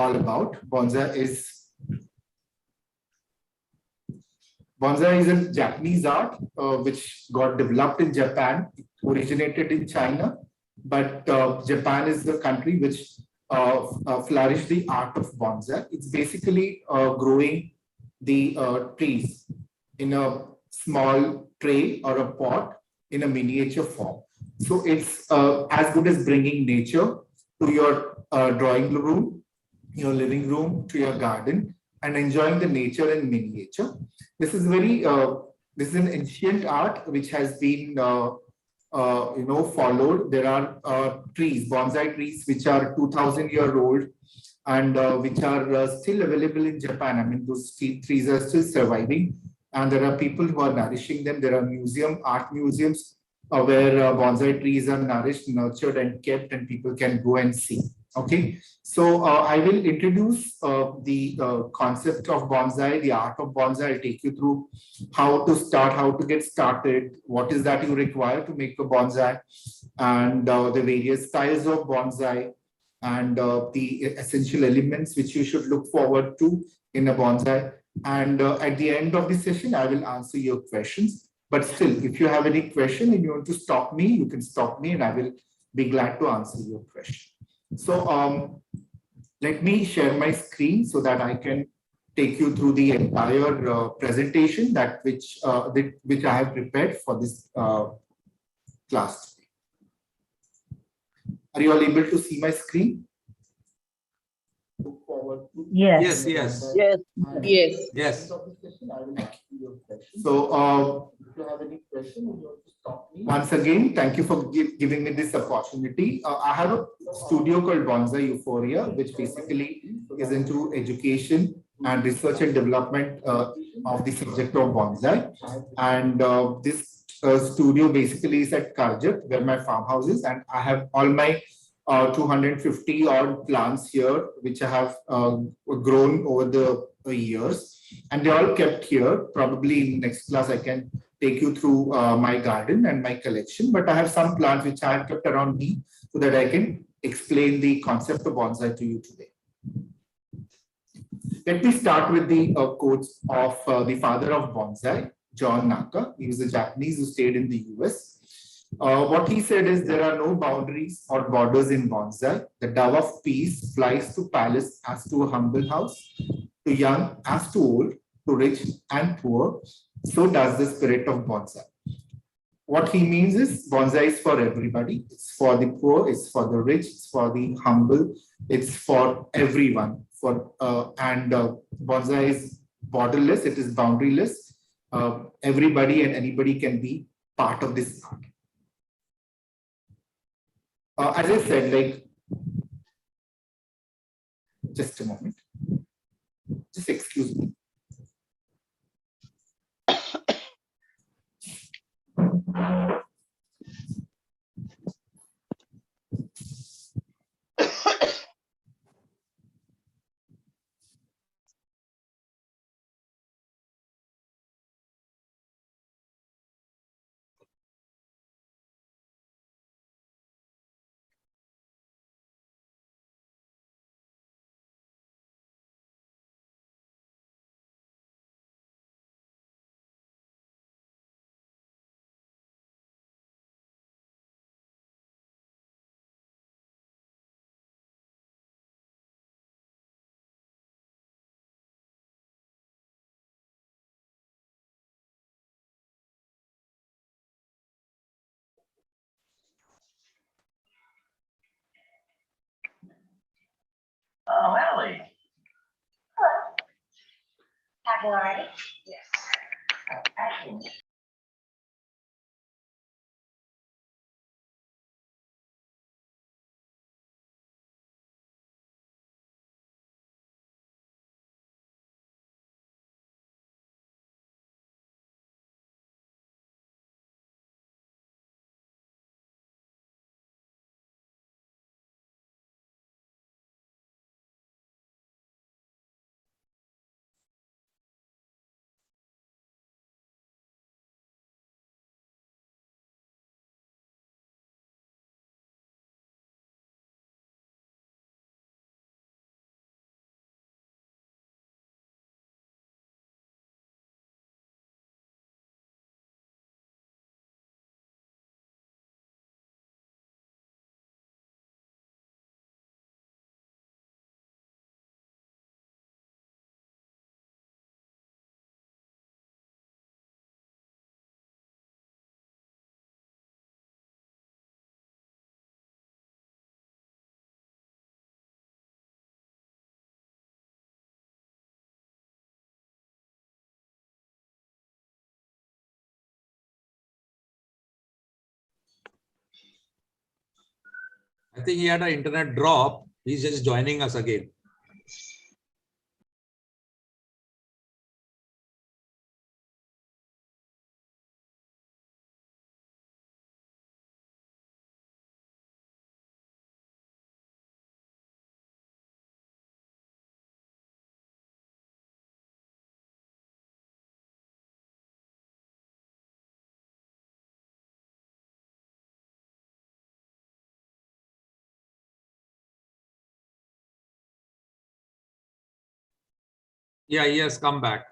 all about. Bonsai is a Japanese art which got developed in Japan. It originated in China, but Japan is the country which flourished the art of bonsai. It's basically growing the trees in a small tray or a pot in a miniature form. So it's as good as bringing nature to your drawing room, your living room, to your garden, and enjoying the nature in miniature. This is this is an ancient art which has been followed. There are trees, bonsai trees, which are 2,000-year-old and which are still available in Japan. I mean, those trees are still surviving, and there are people who are nourishing them. There are art museums where bonsai trees are nourished, nurtured, and kept, and people can go and see. Okay, so I will introduce the concept of bonsai, the art of bonsai. I'll take you through how to start, how to get started, what is that you require to make a bonsai, and the various styles of bonsai, and the essential elements which you should look forward to in a bonsai. And at the end of the session, I will answer your questions. But still, if you have any question and you want to stop me, you can stop me and I will be glad to answer your question. So let me share my screen so that I can take you through the entire presentation which I have prepared for this class today. Are you all able to see my screen? Look forward to Yes. So if you have any question, you want to stop me. Once again, thank you for giving me this opportunity. I have a studio called Bonsai Euphoria, which basically is into education and research and development of the subject of bonsai. And this studio basically is at Karjat, where my farmhouse is, and I have all my 250 odd plants here, which I have grown over the years, and they're all kept here. Probably in next class, I can take you through my garden and my collection, but I have some plants which I have kept around me so that I can explain the concept of bonsai to you today. Let me start with the quotes of the father of bonsai, John Naka. He was a Japanese who stayed in the US. What he said is, there are no boundaries or borders in bonsai. The dove of peace flies to palace as to a humble house, to young as to old, to rich and poor. So does the spirit of bonsai. What he means is, bonsai is for everybody. It's for the poor, it's for the rich, it's for the humble, it's for everyone. Bonsai is borderless, it is boundaryless. Everybody and anybody can be part of this art. As I said, just a moment. Just excuse me. Oh, Ellie. Hello. Packing already? Yes. I think he had an internet drop. He's just joining us again. Yeah, he has come back.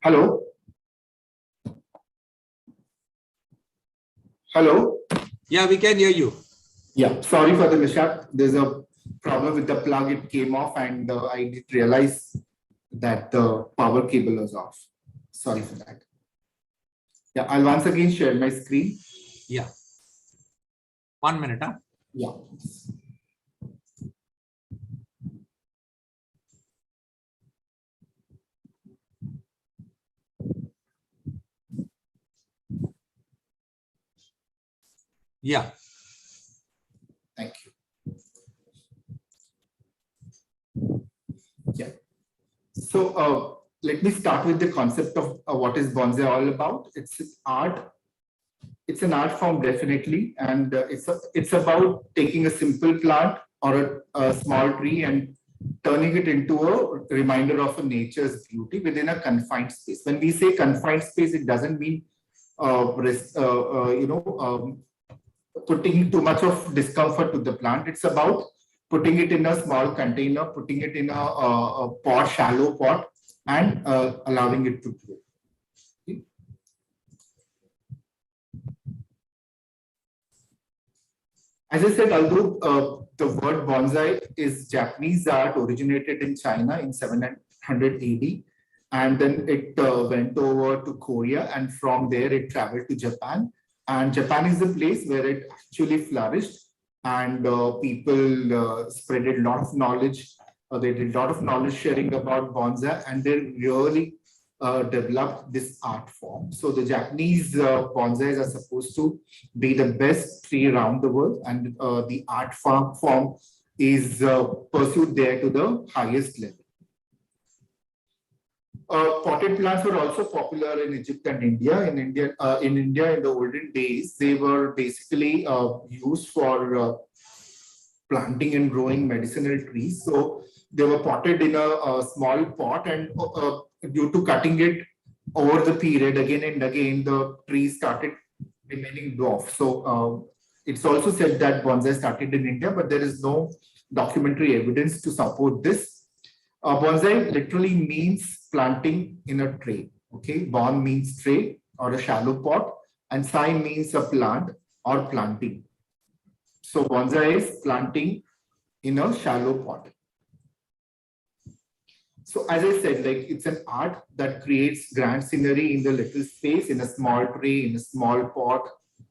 Hello? Hello? Yeah, we can hear you. Yeah, sorry for the mishap. There's a problem with the plug. It came off and I didn't realize that the power cable was off. Sorry for that. Yeah, I'll once again share my screen. Yeah. 1 minute, huh? Yeah. Yeah. Thank you. Yeah. So let me start with the concept of what is bonsai all about. It's art. It's an art form, definitely, and it's about taking a simple plant or a small tree and turning it into a reminder of a nature's beauty within a confined space. When we say confined space, it doesn't mean putting too much of discomfort to the plant. It's about putting it in a small container, putting it in a pot, shallow pot, and allowing it to grow. Okay. As I said, although the word bonsai is Japanese art, originated in China in 700 AD, and then it went over to Korea, and from there it traveled to Japan. And Japan is the place where it actually flourished, and people spread a lot of knowledge. They did a lot of knowledge sharing about bonsai, and they really developed this art form. So the Japanese bonsais are supposed to be the best tree around the world, and the art form is pursued there to the highest level. Potted plants were also popular in Egypt and India. In India, in the olden days, they were basically used for planting and growing medicinal trees. So they were potted in a small pot, and due to cutting it over the period again and again, the trees started remaining dwarf. So it's also said that bonsai started in India, but there is no documentary evidence to support this. Bonsai literally means planting in a tray. Okay, bon means tray or a shallow pot, and sai means a plant or planting. So bonsai is planting in a shallow pot. So as I said, like, it's an art that creates grand scenery in the little space, in a small tray, in a small pot,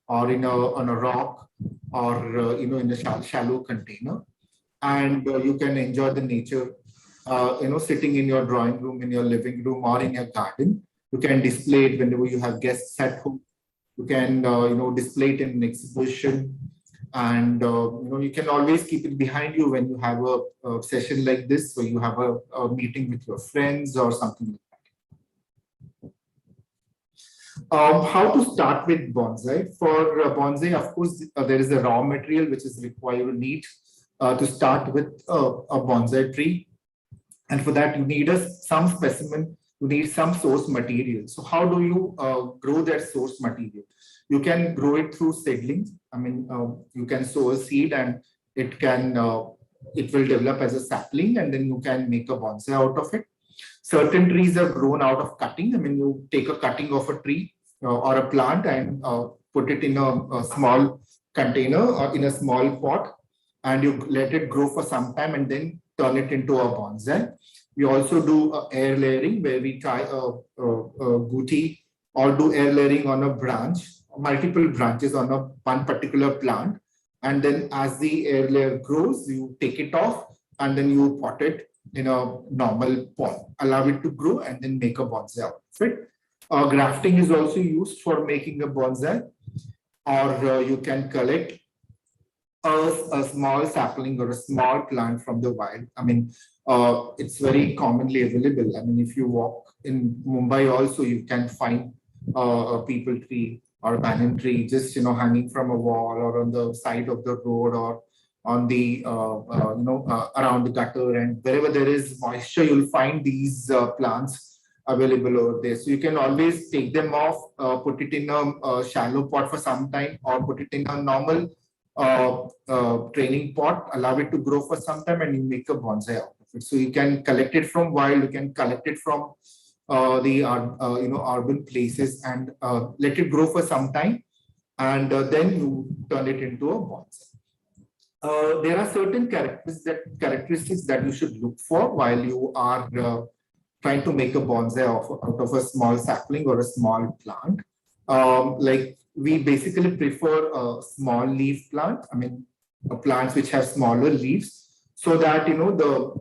or on a rock, or in a shallow container, and you can enjoy the nature. Sitting in your drawing room, in your living room, or in your garden. You can display it whenever you have guests at home. You can, display it in an exhibition, and you can always keep it behind you when you have a session like this, where you have a meeting with your friends or something like that. How to start with bonsai? For bonsai, of course, there is a raw material which is required. You need to start with a bonsai tree. And for that, you need some specimen, you need some source material. So how do you grow that source material? You can grow it through seedlings. I mean, you can sow a seed, and it will develop as a sapling, and then you can make a bonsai out of it. Certain trees are grown out of cutting. I mean, you take a cutting of a tree or a plant and put it in a small container or in a small pot, and you let it grow for some time, and then turn it into a bonsai. We also do air layering, where we tie a guti or do air layering on a branch, multiple branches on one particular plant. And then as the air layer grows, you take it off and then you pot it in a normal pot, allow it to grow and then make a bonsai out of it. Grafting is also used for making a bonsai, or you can collect a small sapling or a small plant from the wild. I mean, it's very commonly available. I mean, if you walk in Mumbai also, you can find a people tree or a banyan tree just, hanging from a wall or on the side of the road or on the, around the gutter, and wherever there is moisture, you'll find these plants available over there. So you can always take them off, put it in a shallow pot for some time, or put it in a normal training pot, allow it to grow for some time, and you make a bonsai out of it. So you can collect it from wild, you can collect it from the urban places, and let it grow for some time, and then you turn it into a bonsai. There are certain characteristics that you should look for while you are trying to make a bonsai out of a small sapling or a small plant. Like we basically prefer a small leaf plant. I mean, plants which have smaller leaves, so that the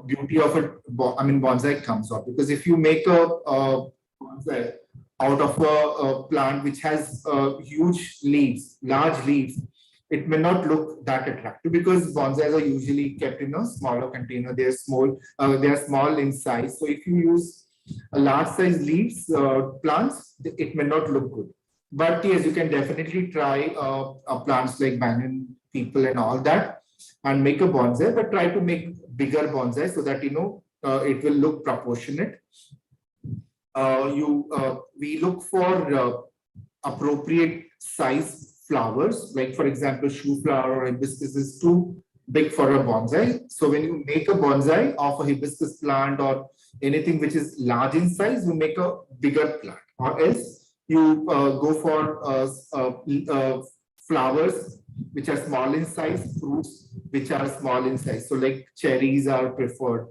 beauty of it, bonsai comes out. Because if you make a bonsai out of a plant which has huge leaves, large leaves, it may not look that attractive, because bonsais are usually kept in a smaller container. They are small in size. So if you use a large size leaves plants, it may not look good. But yes, you can definitely try plants like banyan, people and all that, and make a bonsai, but try to make bigger bonsai so that it will look proportionate. We look for appropriate size flowers. Like for example, shoe flower or hibiscus is too big for a bonsai. So when you make a bonsai of a hibiscus plant or anything which is large in size, you make a bigger plant, or else you go for flowers which are small in size, fruits which are small in size. So like cherries are preferred,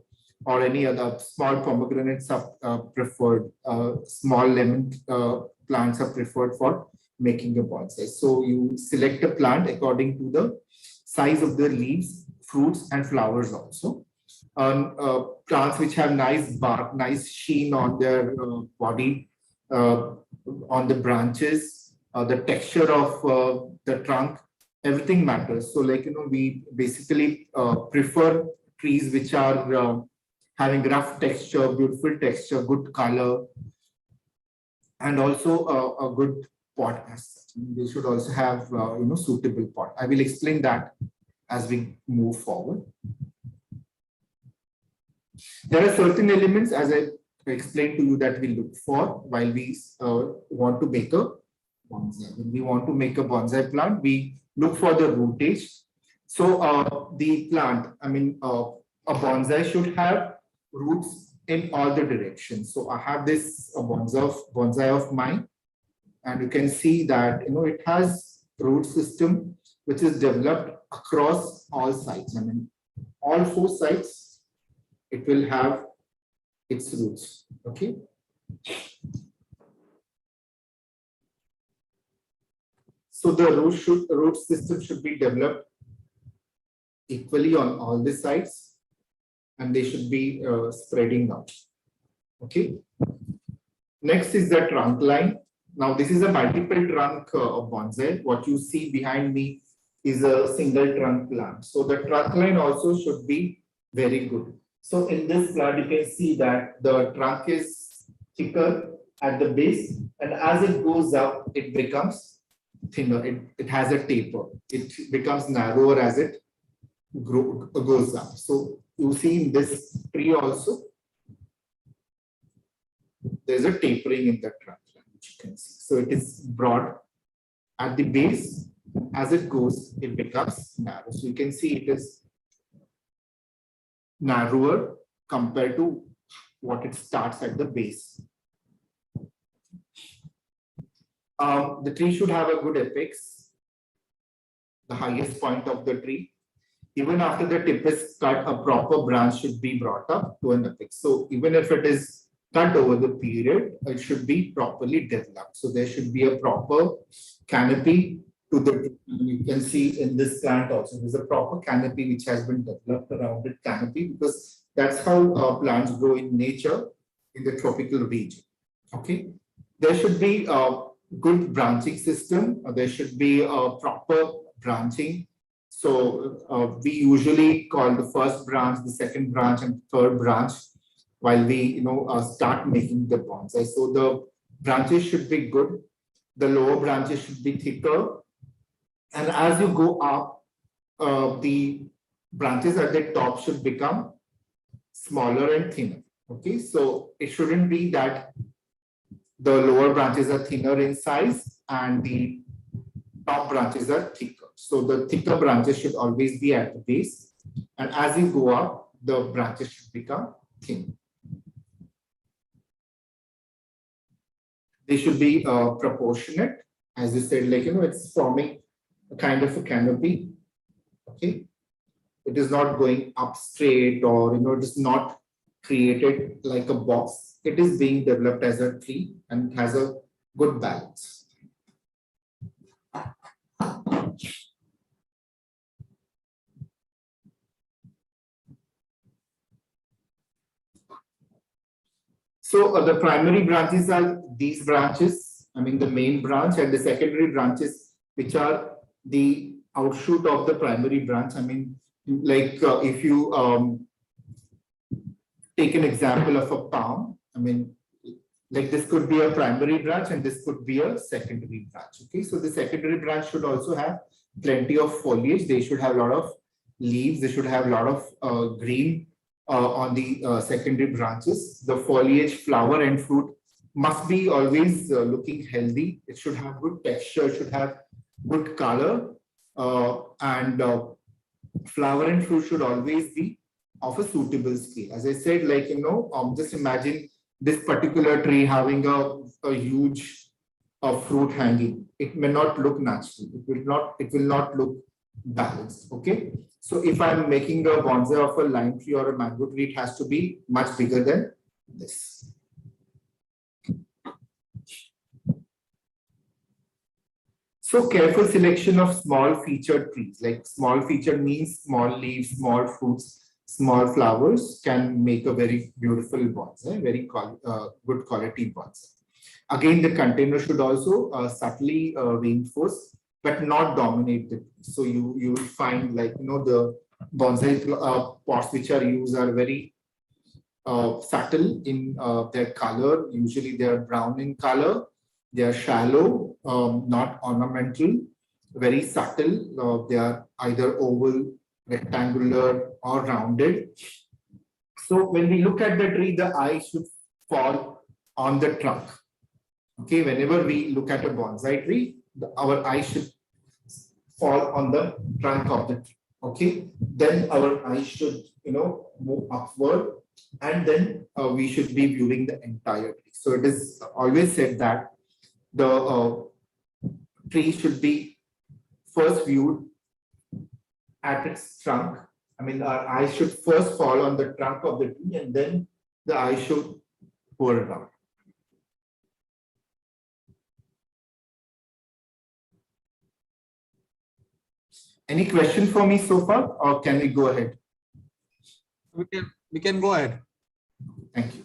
or any other small pomegranates are preferred. Small lemon plants are preferred for making a bonsai. So you select a plant according to the size of the leaves, fruits and flowers also. Plants which have nice bark, nice sheen on their body, on the branches, the texture of the trunk, everything matters. So like, we basically prefer trees which are having rough texture, beautiful texture, good color, and also a good pot as such. They should also have suitable pot. I will explain that as we move forward. There are certain elements, as I explained to you, that we look for while we want to make a bonsai. When we want to make a bonsai plant, we look for the rootage. So the plant, a bonsai should have roots in all the directions. So I have this bonsai of mine, and you can see that it has root system which is developed across all sides. All 4 sides, it will have its roots. Okay. So the root system should be developed equally on all the sides, and they should be spreading out. Okay. Next is the trunk line. Now this is a multiple trunk of bonsai. What you see behind me is a single trunk plant. So the trunk line also should be very good. So in this plant, you can see that the trunk is thicker at the base, and as it goes up, it becomes thinner. It has a taper. It becomes narrower as it goes up. So you see in this tree also, there's a tapering in the trunk line, which you can see. So it is broad at the base. As it goes, it becomes narrow. So you can see it is narrower compared to what it starts at the base. The tree should have a good apex, the highest point of the tree. Even after the tip is cut, a proper branch should be brought up to an apex. So even if it is cut over the period, it should be properly developed. So there should be a proper canopy to the tree. You can see in this plant also, there's a proper canopy which has been developed around the canopy, because that's how plants grow in nature in the tropical region. Okay, there should be a good branching system. There should be a proper branching. So we usually call the first branch, the second branch, and third branch while we start making the bonsai. So the branches should be good. The lower branches should be thicker. And as you go up, the branches at the top should become smaller and thinner. Okay, so it shouldn't be that the lower branches are thinner in size and the top branches are thicker. So the thicker branches should always be at the base. And as you go up, the branches should become thin. They should be proportionate. As you said, it's forming a kind of a canopy. Okay. It is not going up straight, or it is not created like a box. It is being developed as a tree and has a good balance. So the primary branches are these branches, the main branch, and the secondary branches, which are the outshoot of the primary branch. If you take an example of a palm, this could be a primary branch and this could be a secondary branch. Okay, so the secondary branch should also have plenty of foliage. They should have a lot of leaves. They should have a lot of green on the secondary branches. The foliage, flower, and fruit must be always looking healthy. It should have good texture, should have good color, and flower and fruit should always be of a suitable scale. As I said, just imagine this particular tree having a huge fruit hanging. It may not look natural. It will not look balanced. Okay. So if I'm making a bonsai of a lime tree or a mango tree, it has to be much bigger than this. So careful selection of small featured trees, like small featured means small leaves, small fruits, small flowers, can make a very beautiful bonsai, very good quality bonsai. Again, the container should also subtly reinforce, but not dominate the tree. So you will find the bonsai pots which are used are very subtle in their color. Usually they are brown in color. They are shallow, not ornamental, very subtle. They are either oval, rectangular, or rounded. So when we look at the tree, the eye should fall on the trunk. Okay, whenever we look at a bonsai tree, our eye should fall on the trunk of the tree. Okay, then our eye should move upward, and then we should be viewing the entire tree. So it is always said that the tree should be first viewed at its trunk. Our eye should first fall on the trunk of the tree, and then the eye should pour around. Any question for me so far, or can we go ahead? We can go ahead. Thank you.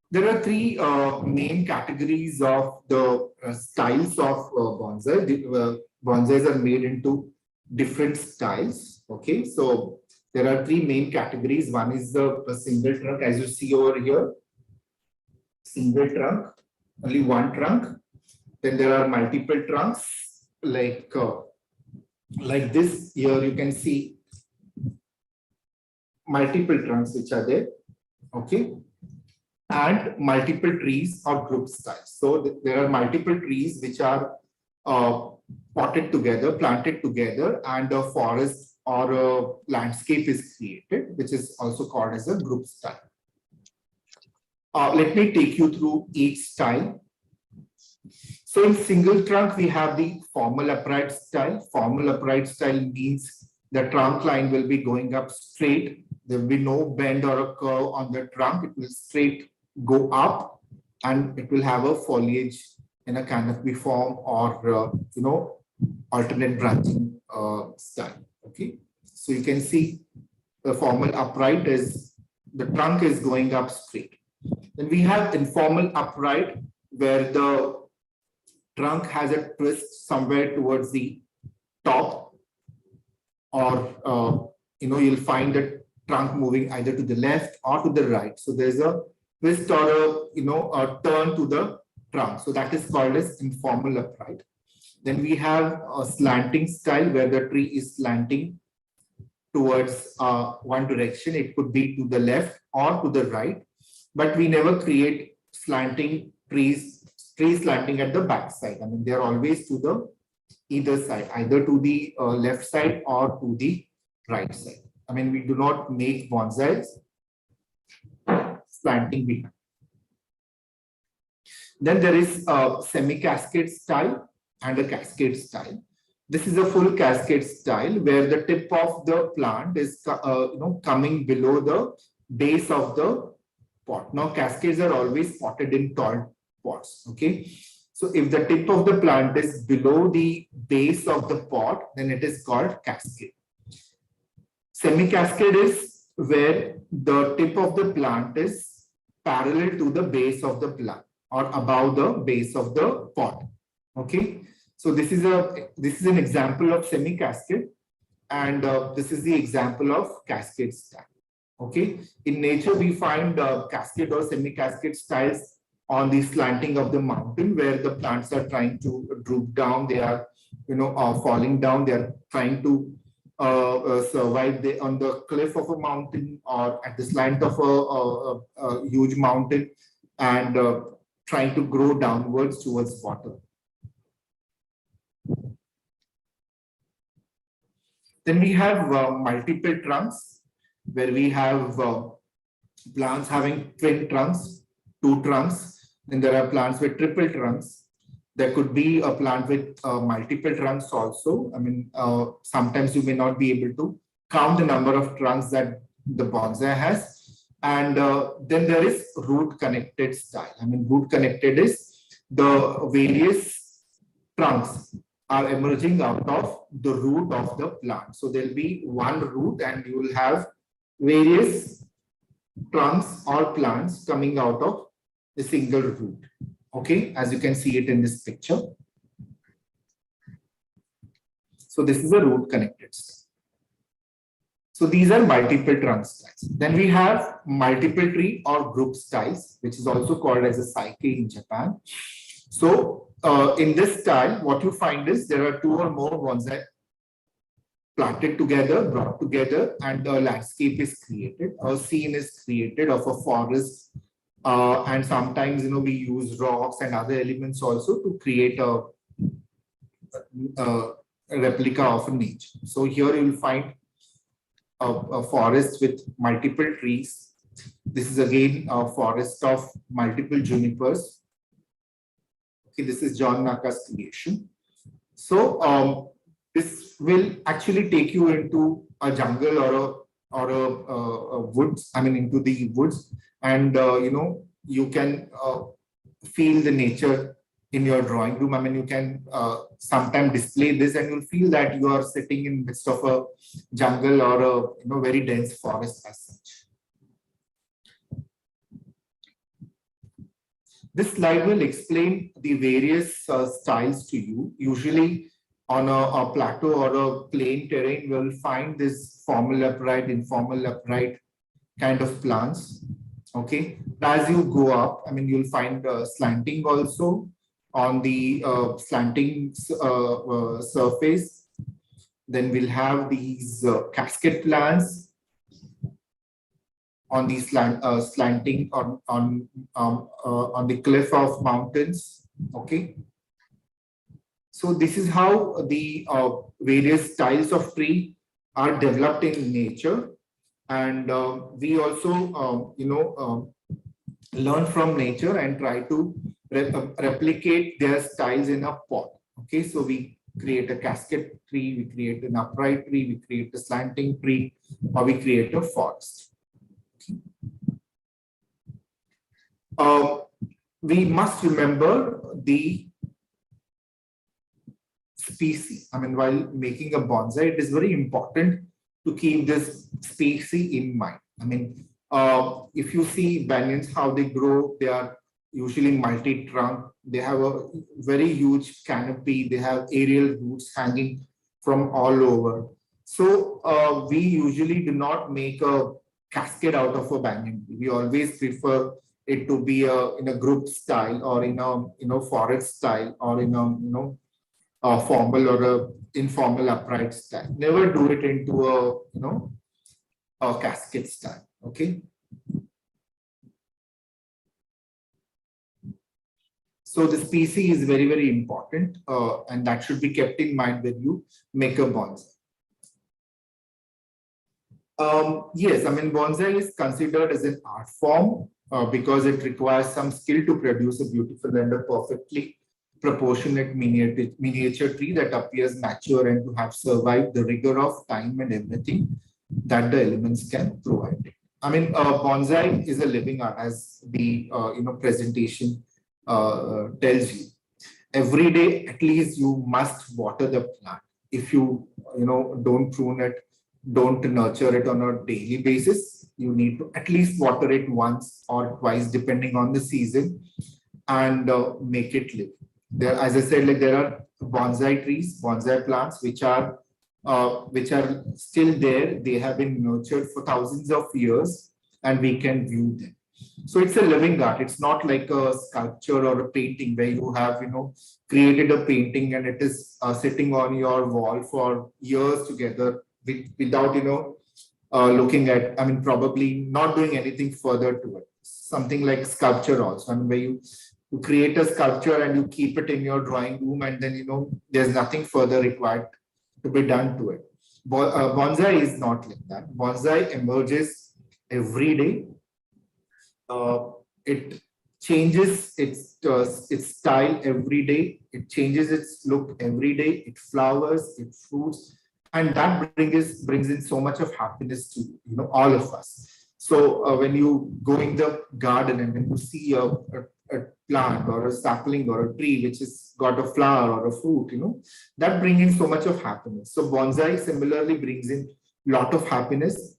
There are three main categories of the styles of bonsai. Bonsais are made into different styles. Okay, so there are three main categories. One is the single trunk, as you see over here. Single trunk, only one trunk. Then there are multiple trunks, like this. Here you can see multiple trunks which are there. Okay, and multiple trees or group styles. So there are multiple trees which are potted together, planted together, and a forest or a landscape is created, which is also called as a group style. Let me take you through each style. So in single trunk, we have the formal upright style. Formal upright style means the trunk line will be going up straight. There will be no bend or a curve on the trunk. It will straight go up and it will have a foliage in a canopy form or alternate branching style. Okay, so you can see the formal upright is the trunk is going up straight. Then we have informal upright where the trunk has a twist somewhere towards the top, or you'll find the trunk moving either to the left or to the right. So there's a twist or a turn to the trunk. So that is called as informal upright. Then we have a slanting style where the tree is slanting towards one direction. It could be to the left or to the right, but we never create slanting trees slanting at the back side. I mean, they are always to the either side, either to the left side or to the right side. I mean, we do not make bonsais slanting behind. Then there is a semi-cascade style and a cascade style. This is a full cascade style where the tip of the plant is coming below the base of the pot. Now cascades are always potted in tall pots. Okay, so if the tip of the plant is below the base of the pot, then it is called cascade. Semi-cascade is where the tip of the plant is parallel to the base of the plant or above the base of the pot. Okay, so this is an example of semi-cascade, and this is the example of cascade style. Okay, in nature we find cascade or semi-cascade styles on the slanting of the mountain where the plants are trying to droop down. They are falling down. They are trying to survive on the cliff of a mountain or at the slant of a huge mountain, and trying to grow downwards towards water. Then we have multiple trunks where we have plants having twin trunks, 2 trunks. Then there are plants with triple trunks. There could be a plant with multiple trunks also. I mean, sometimes you may not be able to count the number of trunks that the bonsai has. And then there is root connected style. I mean, root connected is the various trunks are emerging out of the root of the plant. So there'll be one root and you will have various trunks or plants coming out of a single root. Okay, as you can see it in this picture. So this is a root connected style. So these are multiple trunk styles. Then we have multiple tree or group styles, which is also called as a saike in Japan. So in this style, what you find is there are 2 or more bonsai planted together, brought together, and a landscape is created. A scene is created of a forest. And sometimes, we use rocks and other elements also to create a replica of a nature. So here you will find a forest with multiple trees. This is again a forest of multiple junipers. Okay, this is John Naka's creation. So this will actually take you into a jungle or a woods. I mean, into the woods. And you can feel the nature in your drawing room. I mean, you can sometimes display this and you'll feel that you are sitting in midst of a jungle or a very dense forest as such. This slide will explain the various styles to you. Usually on a plateau or a plain terrain, you will find this formal upright, informal upright kind of plants. Okay, as you go up, I mean, you'll find slanting also on the slanting surface. Then we'll have these cascade plants on the slanting on the cliff of mountains. Okay, so this is how the various styles of tree are developed in nature. And we also, learn from nature and try to replicate their styles in a pot. Okay, so we create a cascade tree, we create an upright tree, we create a slanting tree, or we create a forest. We must remember the species. I mean, while making a bonsai, it is very important to keep this species in mind. I mean, if you see banyans, how they grow, they are usually multi-trunk. They have a very huge canopy. They have aerial roots hanging from all over. So we usually do not make a cascade out of a banyan tree. We always prefer it to be in a group style or in a forest style or in a formal or a informal upright style. Never do it into a cascade style. Okay. So the species is very, very important, and that should be kept in mind when you make a bonsai. Yes, I mean, bonsai is considered as an art form because it requires some skill to produce a beautiful and a perfectly proportionate miniature tree that appears mature and to have survived the rigor of time and everything that the elements can provide. I mean, bonsai is a living art, as the presentation tells you. Every day, at least you must water the plant. If you don't prune it, don't nurture it on a daily basis, you need to at least water it once or twice, depending on the season, and make it live. There, as I said, like there are bonsai trees, bonsai plants, which are still there. They have been nurtured for thousands of years, and we can view them. So it's a living art. It's not like a sculpture or a painting where you have created a painting and it is sitting on your wall for years together without looking at. I mean, probably not doing anything further to it. Something like sculpture also. I mean, where you create a sculpture and you keep it in your drawing room, and then there's nothing further required to be done to it. Bonsai is not like that. Bonsai emerges every day. It changes its style every day. It changes its look every day. It flowers, it fruits, and that brings in so much of happiness to all of us. So when you go in the garden and when you see a plant or a sapling or a tree which has got a flower or a fruit, that brings in so much of happiness. So bonsai similarly brings in lot of happiness.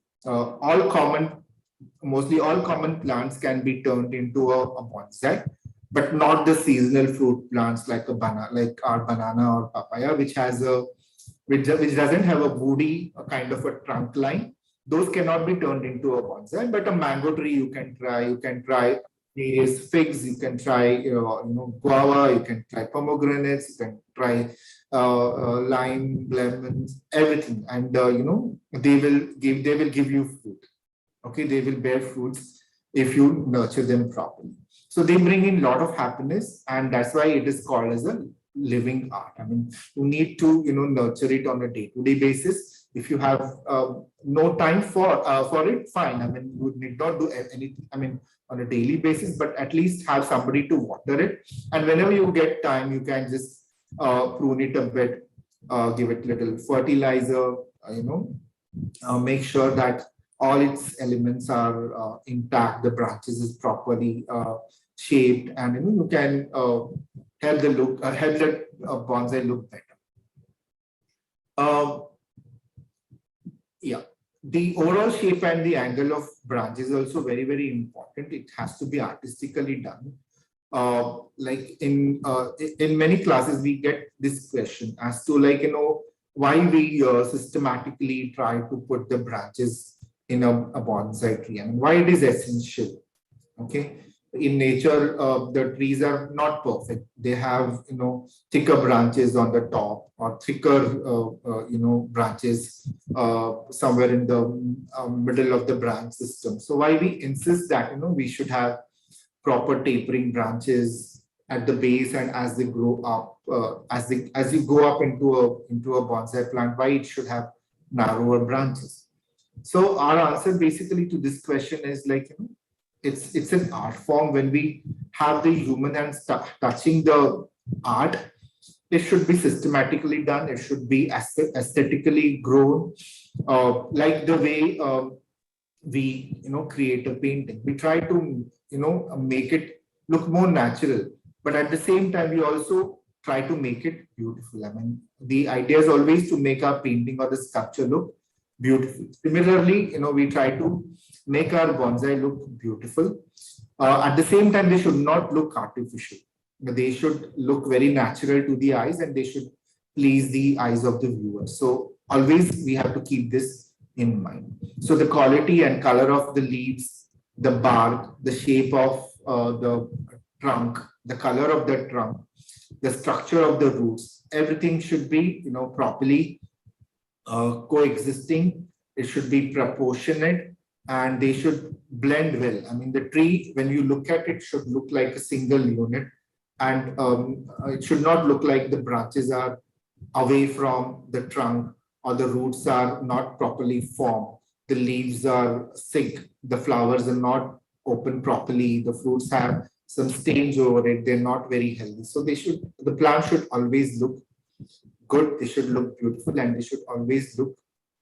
Mostly all common plants can be turned into a bonsai, but not the seasonal fruit plants like like our banana or papaya, which doesn't have a woody, a kind of a trunk line. Those cannot be turned into a bonsai. But a mango tree you can try. You can try various figs. You can try guava. You can try pomegranates. You can try lime, lemons, everything, and they will give you fruit. Okay, they will bear fruits if you nurture them properly. So they bring in a lot of happiness, and that's why it is called as a living art. I mean, you need to nurture it on a day-to-day basis. If you have no time for it, fine. I mean, you need not do anything. I mean, on a daily basis, but at least have somebody to water it. And whenever you get time, you can just prune it a bit, give it little fertilizer. Make sure that all its elements are intact, the branches is properly shaped, and you can help the bonsai look better. Yeah, the overall shape and the angle of branch is also very, very important. It has to be artistically done. Like in many classes, we get this question as to why we systematically try to put the branches in a bonsai tree, and why it is essential. Okay, in nature, the trees are not perfect. They have thicker branches on the top, or thicker branches somewhere in the middle of the branch system. So why we insist that we should have proper tapering branches at the base, and as they grow up, as you go up into a bonsai plant, why it should have narrower branches. So our answer basically to this question is it's an art form. When we have the human hands touching the art, it should be systematically done. It should be aesthetically grown, like the way we create a painting. We try to make it look more natural, but at the same time we also try to make it beautiful. I mean, the idea is always to make our painting or the sculpture look beautiful. Similarly, we try to make our bonsai look beautiful. At the same time, they should not look artificial. They should look very natural to the eyes, and they should please the eyes of the viewer. So always we have to keep this in mind. So the quality and color of the leaves, the bark, the shape of the trunk, the color of the trunk, the structure of the roots, everything should be properly coexisting. It should be proportionate, and they should blend well. I mean, the tree, when you look at it, should look like a single unit, and it should not look like the branches are away from the trunk, or the roots are not properly formed. The leaves are thick, the flowers are not open properly, the fruits have some stains over it, they're not very healthy. So the plant should always look good, they should look beautiful, and they should always look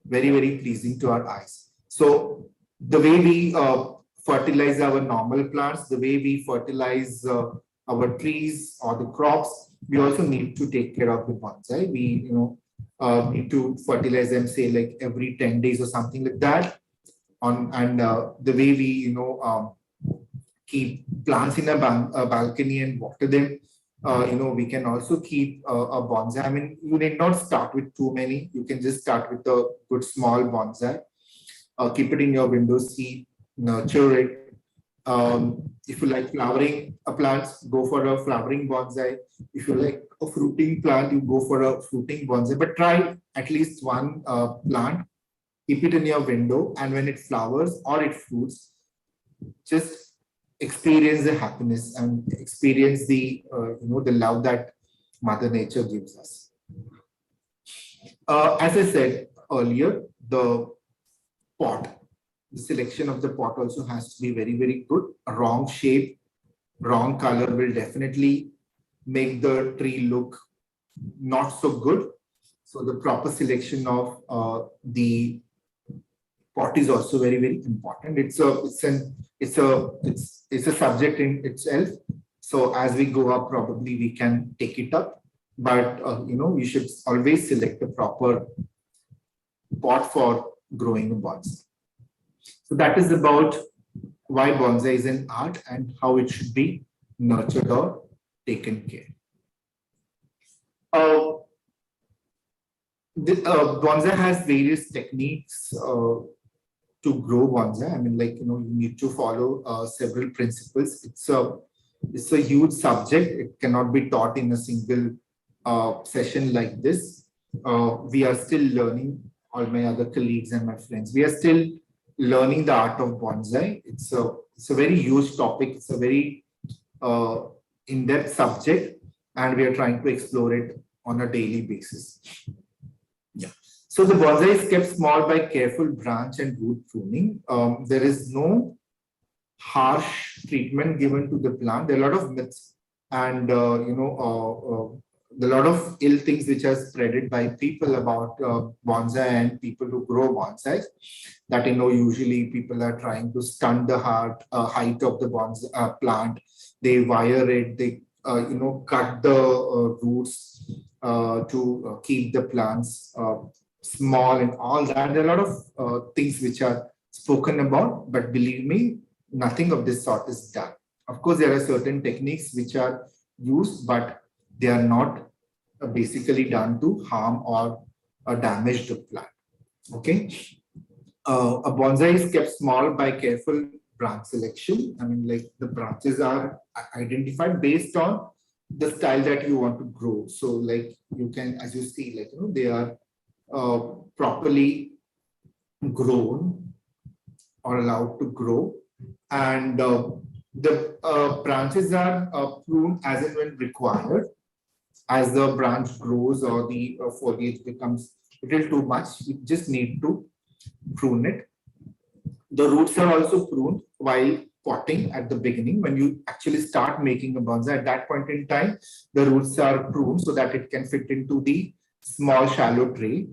very, very pleasing to our eyes. So the way we fertilize our normal plants, the way we fertilize our trees or the crops, we also need to take care of the bonsai. We need to fertilize them, say like every 10 days or something like that. And the way we keep plants in a balcony and water them, we can also keep a bonsai. I mean, you need not start with too many. You can just start with a good small bonsai. Keep it in your window seat, nurture it. If you like flowering plants, go for a flowering bonsai. If you like a fruiting plant, you go for a fruiting bonsai. But try at least one plant, keep it in your window, and when it flowers or it fruits, just experience the happiness and experience the the love that Mother Nature gives us. As I said earlier, the pot, the selection of the pot also has to be very, very good. A wrong shape, wrong color will definitely make the tree look not so good. So the proper selection of the pot is also very, very important. It's a subject in itself. So as we go up, probably we can take it up, but we should always select the proper pot for growing a bonsai. So that is about why bonsai is an art and how it should be nurtured or taken care. Bonsai has various techniques to grow bonsai. I mean, like, you need to follow several principles. It's a huge subject. It cannot be taught in a single session like this. We are still learning, all my other colleagues and my friends. We are still learning the art of bonsai. It's a very huge topic. It's a very in-depth subject, and we are trying to explore it on a daily basis. Yeah. So the bonsai is kept small by careful branch and root pruning. There is no harsh treatment given to the plant. There are a lot of myths and a lot of ill things which are spreaded by people about bonsai and people who grow bonsai. That usually people are trying to stunt the height of the bonsai plant. They wire it. They cut the roots to keep the plants small and all that. There are a lot of things which are spoken about, but believe me, nothing of this sort is done. Of course, there are certain techniques which are used, but they are not basically done to harm or damage the plant. Okay. A bonsai is kept small by careful branch selection. I mean, like, the branches are identified based on the style that you want to grow. So, like, you can, as you see, like, they are properly grown or allowed to grow, and the branches are pruned as and when required. As the branch grows or the foliage becomes a little too much, you just need to prune it. The roots are also pruned while potting at the beginning. When you actually start making a bonsai, at that point in time, the roots are pruned so that it can fit into the small shallow tray.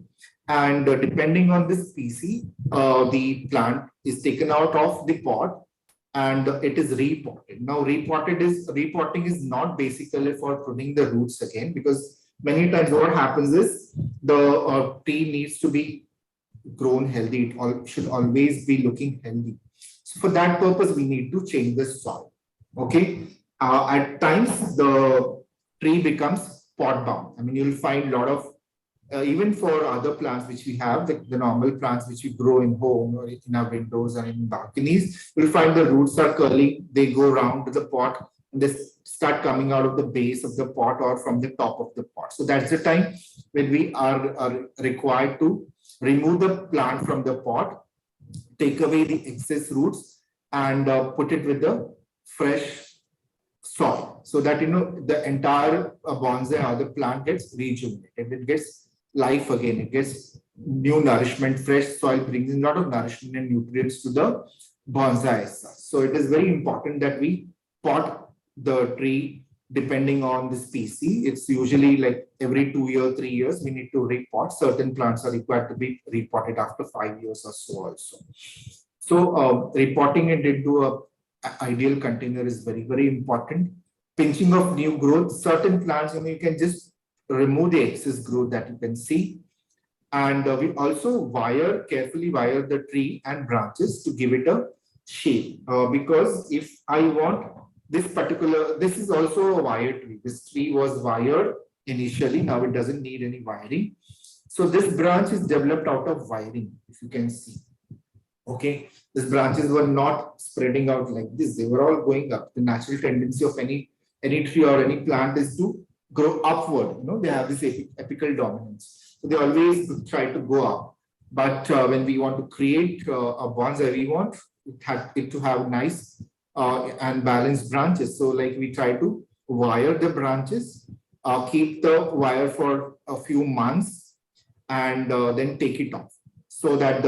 And depending on the species, the plant is taken out of the pot and it is repotted. Now, repotting is not basically for pruning the roots again, because many times what happens is the tree needs to be grown healthy. It should always be looking healthy. So for that purpose, we need to change the soil. Okay. At times, the tree becomes pot bound. I mean, you'll find a lot of even for other plants which we have, the normal plants which we grow in home or in our windows and in balconies, you'll find the roots are curling, they go round to the pot and they start coming out of the base of the pot or from the top of the pot. So that's the time when we are required to remove the plant from the pot, take away the excess roots and put it with the fresh soil, so that the entire bonsai or the plant gets rejuvenated, it gets life again, it gets new nourishment. Fresh soil brings in a lot of nourishment and nutrients to the bonsai. So it is very important that we pot the tree depending on the species. It's usually like every 2 years, 3 years, we need to repot. Certain plants are required to be repotted after 5 years or so also. So repotting it into a ideal container is very, very important. Pinching of new growth. Certain plants, you can just remove the excess growth that you can see. And we also carefully wire the tree and branches to give it a shape. Because if I want this is also a wire tree. This tree was wired initially. Now it doesn't need any wiring. So this branch is developed out of wiring, if you can see. Okay, these branches were not spreading out like this. They were all going up. The natural tendency of any tree or any plant is to grow upward. They have this apical dominance. So they always try to go up. But when we want to create a bonsai, we want it to have nice and balanced branches. So like we try to wire the branches, keep the wire for a few months and then take it off. So that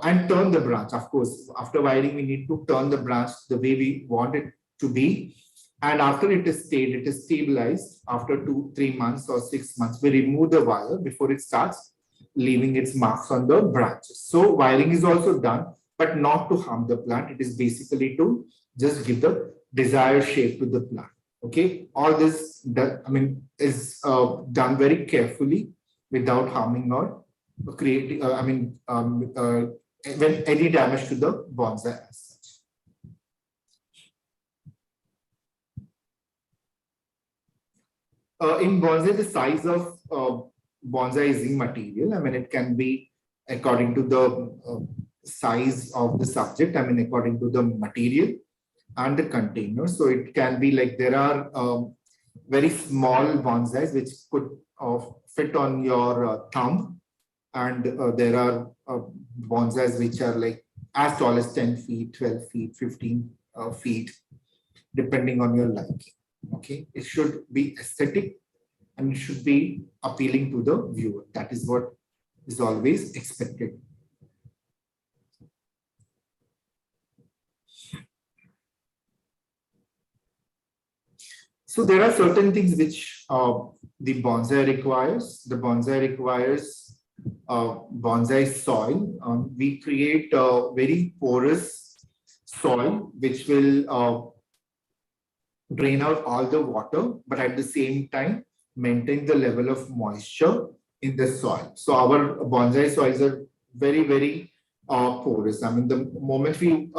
and turn the branch. Of course, after wiring, we need to turn the branch the way we want it to be. And after it is stabilized, after 2-3 months or 6 months, we remove the wire before it starts leaving its marks on the branches. So wiring is also done, but not to harm the plant. It is basically to just give the desired shape to the plant. Okay, all this is done very carefully without harming or creating, when any damage to the bonsai as such. In bonsai, the size of bonsai is immaterial. It can be according to the size of the subject. According to the material and the container. So it can be like there are very small bonsais which could fit on your thumb. And there are bonsais which are like as tall as 10 feet, 12 feet, 15 feet, depending on your liking. Okay, it should be aesthetic and it should be appealing to the viewer. That is what is always expected. So there are certain things which the bonsai requires. The bonsai requires bonsai soil. We create a very porous soil which will drain out all the water, but at the same time maintain the level of moisture in the soil. So our bonsai soils are very, very porous. The moment we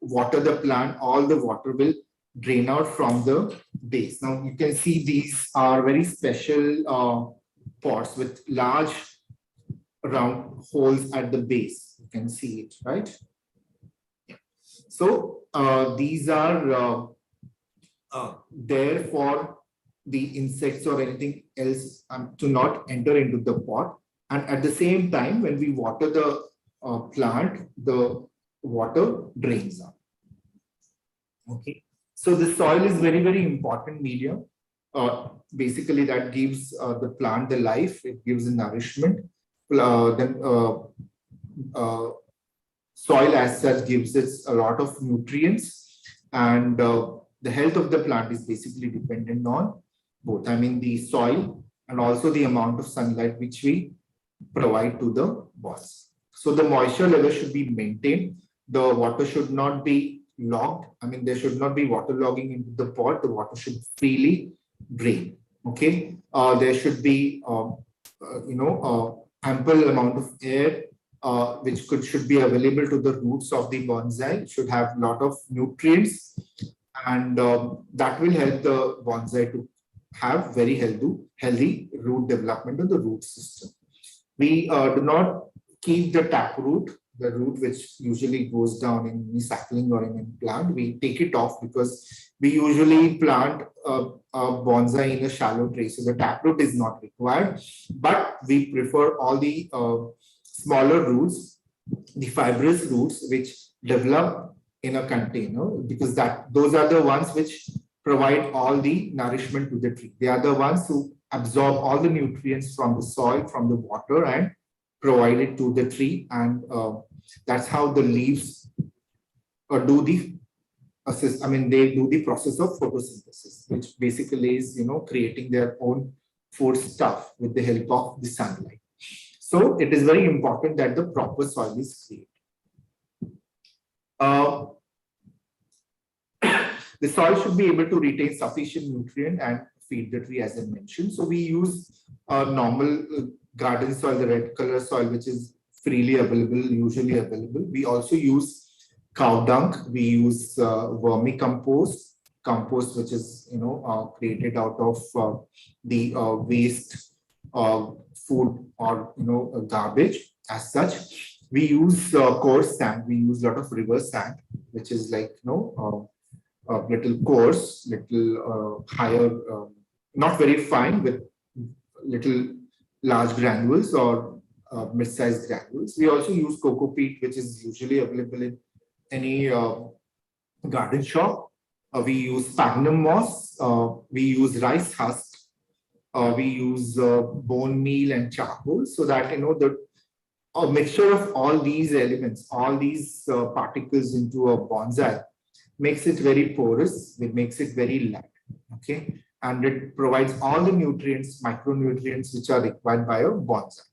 water the plant, all the water will drain out from the base. Now you can see these are very special pots with large round holes at the base. You can see it, right? Yeah. So these are there for the insects or anything else to not enter into the pot. And at the same time, when we water the plant, the water drains out. Okay. So the soil is very, very important medium. Basically, that gives the plant the life. It gives the nourishment. Soil as such gives it a lot of nutrients, and the health of the plant is basically dependent on both. The soil and also the amount of sunlight which we provide to the bonsai. So the moisture level should be maintained. The water should not be logged. I mean, there should not be water logging into the pot. The water should freely drain. Okay. There should be, ample amount of air which should be available to the roots of the bonsai. It should have a lot of nutrients, and that will help the bonsai to have very healthy root development of the root system. We do not keep the taproot, the root which usually goes down in any sapling or in a plant. We take it off because we usually plant a bonsai in a shallow tray, so the taproot is not required. But we prefer all the smaller roots, the fibrous roots which develop in a container, because those are the ones which provide all the nourishment to the tree. They are the ones who absorb all the nutrients from the soil, from the water, and provide it to the tree. And that's how the leaves do the they do the process of photosynthesis, which basically is creating their own food stuff with the help of the sunlight. So it is very important that the proper soil is created. The soil should be able to retain sufficient nutrient and feed the tree, as I mentioned. So we use normal garden soil, the red color soil, which is freely available, usually available. We also use cow dung. We use vermicompost, compost which is created out of the waste food or garbage as such. We use coarse sand. We use a lot of river sand, which is like little coarse, little higher, not very fine, with little large granules or mid-sized granules. We also use cocoa peat, which is usually available in any garden shop. We use sphagnum moss. We use rice husk. We use bone meal and charcoal, so that a mixture of all these elements, all these particles into a bonsai makes it very porous. It makes it very light. Okay, and it provides all the nutrients, micronutrients, which are required by a bonsai.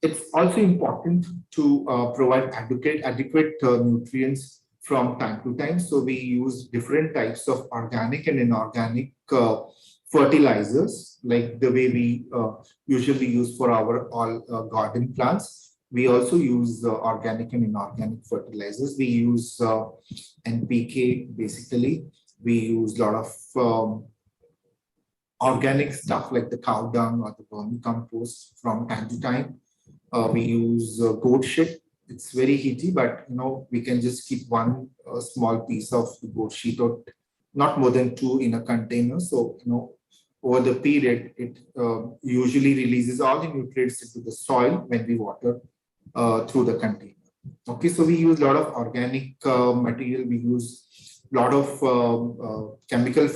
It's also important to provide adequate nutrients from time to time. So we use different types of organic and inorganic fertilizers, like the way we usually use for our all garden plants. We also use organic and inorganic fertilizers. We use NPK basically. We use a lot of organic stuff like the cow dung or the vermicompost from time to time. We use goat shit. It's very heaty, but we can just keep one small piece of the goat shit, or not more than 2 in a container. So over the period, it usually releases all the nutrients into the soil when we water through the container. Okay, so we use a lot of organic material. We use a lot of chemical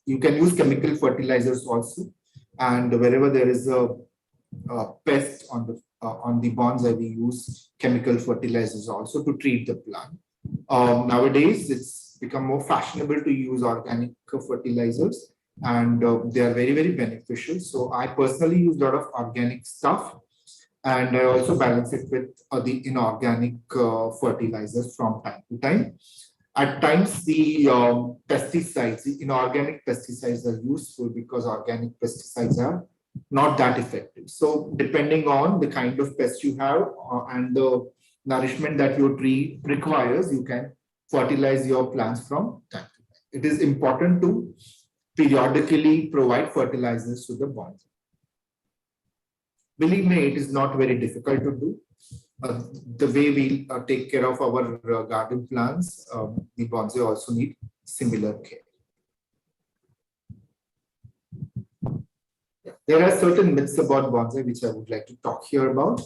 you can use chemical fertilizers also, and wherever there is a pest on the bonsai, we use chemical fertilizers also to treat the plant. Nowadays, it's become more fashionable to use organic fertilizers, and they are very, very beneficial. So I personally use a lot of organic stuff, and I also balance it with the inorganic fertilizers from time to time. At times, the pesticides, the inorganic pesticides are useful because organic pesticides are not that effective. So depending on the kind of pest you have and the nourishment that your tree requires, you can fertilize your plants from time to time. It is important to periodically provide fertilizers to the bonsai. Believe me, it is not very difficult to do. The way we take care of our garden plants, the bonsai also need similar care. There are certain myths about bonsai which I would like to talk here about.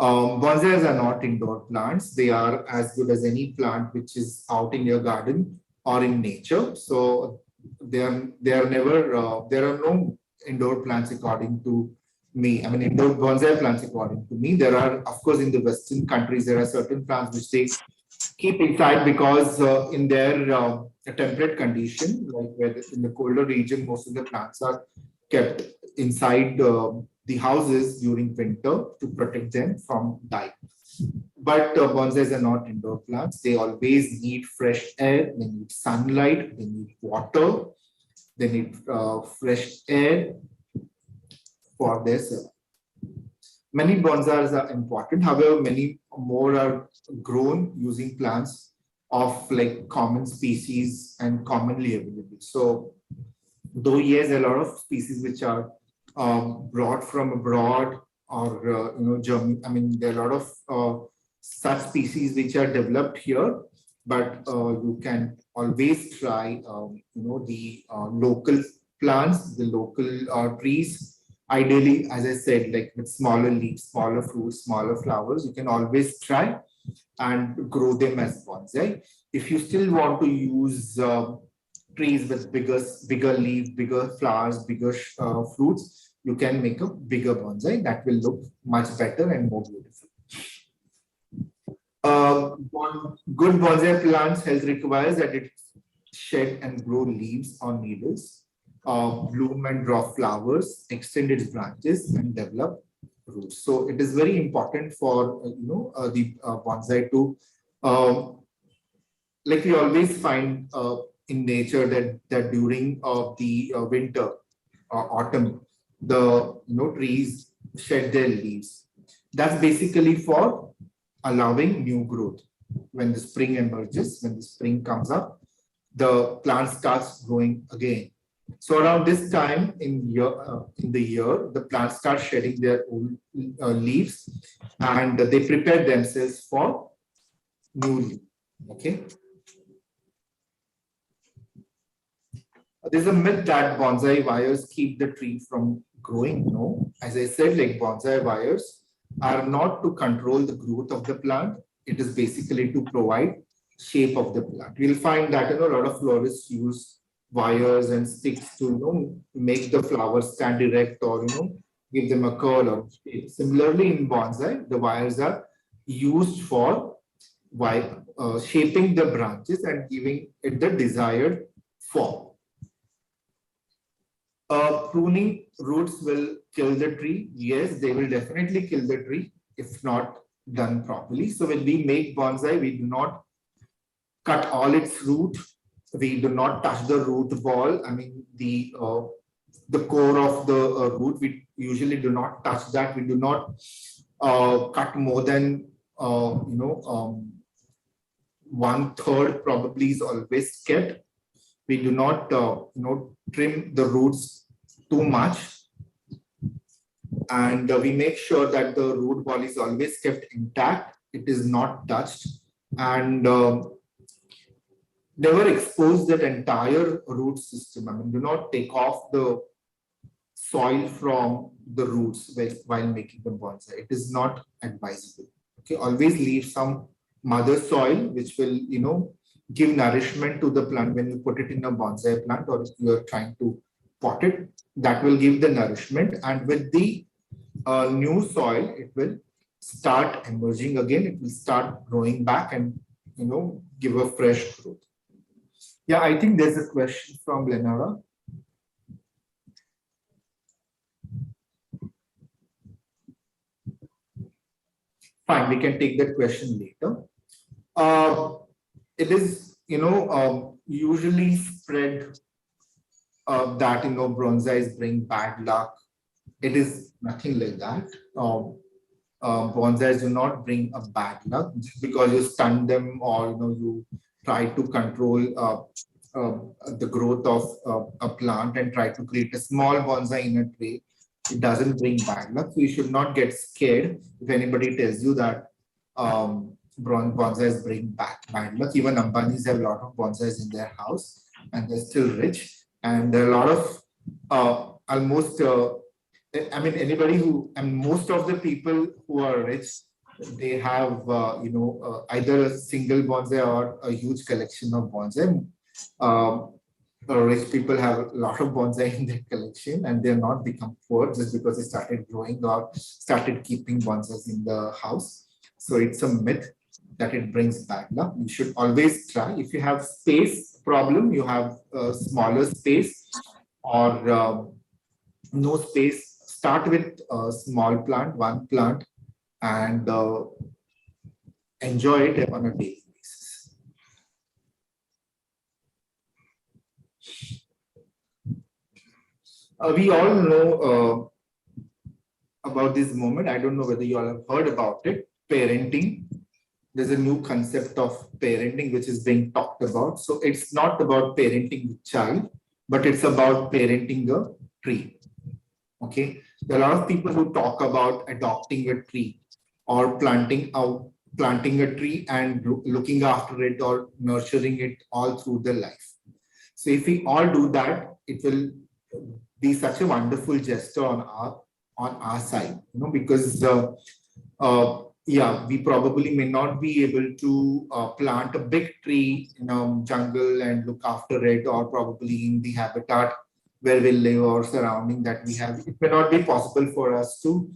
Bonsais are not indoor plants. They are as good as any plant which is out in your garden or in nature. So they are never, there are no indoor plants according to me. I mean, indoor bonsai plants according to me. There are, of course, in the Western countries, there are certain plants which they keep inside because in their temperate condition, like where in the colder region, most of the plants are kept inside the houses during winter to protect them from dying. But bonsais are not indoor plants. They always need fresh air, they need sunlight, they need water, they need fresh air for their survival. Many bonsais are important, however, many more are grown using plants of like common species and commonly available. So, though yes, a lot of species which are brought from abroad or Germany. I mean, there are a lot of such species which are developed here, but you can always try the local plants, the local trees. Ideally, as I said, like with smaller leaves, smaller fruits, smaller flowers, you can always try and grow them as bonsai. If you still want to use trees with bigger leaves, bigger flowers, bigger fruits, you can make a bigger bonsai that will look much better and more beautiful. Good bonsai plant's health requires that it shed and grow leaves or needles, bloom and drop flowers, extend its branches, and develop roots. So it is very important for the bonsai to like we always find in nature that during the winter or autumn, the trees shed their leaves. That's basically for allowing new growth. When the spring emerges, when the spring comes up, the plant starts growing again. So around this time in the year, the plants start shedding their old leaves, and they prepare themselves for new leaf. Okay. There's a myth that bonsai wires keep the tree from growing. No, as I said, like bonsai wires are not to control the growth of the plant. It is basically to provide shape of the plant. You'll find that a lot of florists use wires and sticks to make the flowers stand erect or give them a curl or shape. Similarly, in bonsai, the wires are used for shaping the branches and giving it the desired form. Pruning roots will kill the tree. Yes, they will definitely kill the tree if not done properly. So when we make bonsai, we do not cut all its root. We do not touch the root ball. I mean the core of the root. We usually do not touch that. We do not cut more than 1/3 probably is always kept. We do not trim the roots too much, and we make sure that the root ball is always kept intact. It is not touched, and never expose that entire root system. I mean, do not take off the soil from the roots while making the bonsai. It is not advisable. Okay, always leave some mother soil, which will give nourishment to the plant when you put it in a bonsai plant, or if you are trying to pot it, that will give the nourishment, and with the new soil, it will start emerging again. It will start growing back and give a fresh growth. Yeah, I think there's a question from Lenora. Fine, we can take that question later. It is usually spread that bonsais bring bad luck. It is nothing like that. Bonsais do not bring a bad luck just because you stun them or you try to control the growth of a plant and try to create a small bonsai in a tray. It doesn't bring bad luck. So you should not get scared if anybody tells you that bonsais bring bad luck. Even Ambanis have a lot of bonsais in their house and they're still rich. And there are a lot of almost, I mean, anybody who, and most of the people who are rich, they have, either a single bonsai or a huge collection of bonsai. Rich people have a lot of bonsai in their collection and they're not become poor just because they started growing or started keeping bonsais in the house. So it's a myth that it brings bad luck. You should always try. If you have space problem, you have a smaller space, or no space, start with a small plant, one plant, and enjoy it on a daily basis. We all know about this moment. I don't know whether you all have heard about it, parenting. There's a new concept of parenting which is being talked about. So it's not about parenting the child, but it's about parenting a tree. Okay, there are a lot of people who talk about adopting a tree or planting a tree and looking after it or nurturing it all through their life. So if we all do that, it will be such a wonderful gesture on our side, because yeah, we probably may not be able to plant a big tree in a jungle and look after it, or probably in the habitat where we live or surrounding that we have. It may not be possible for us to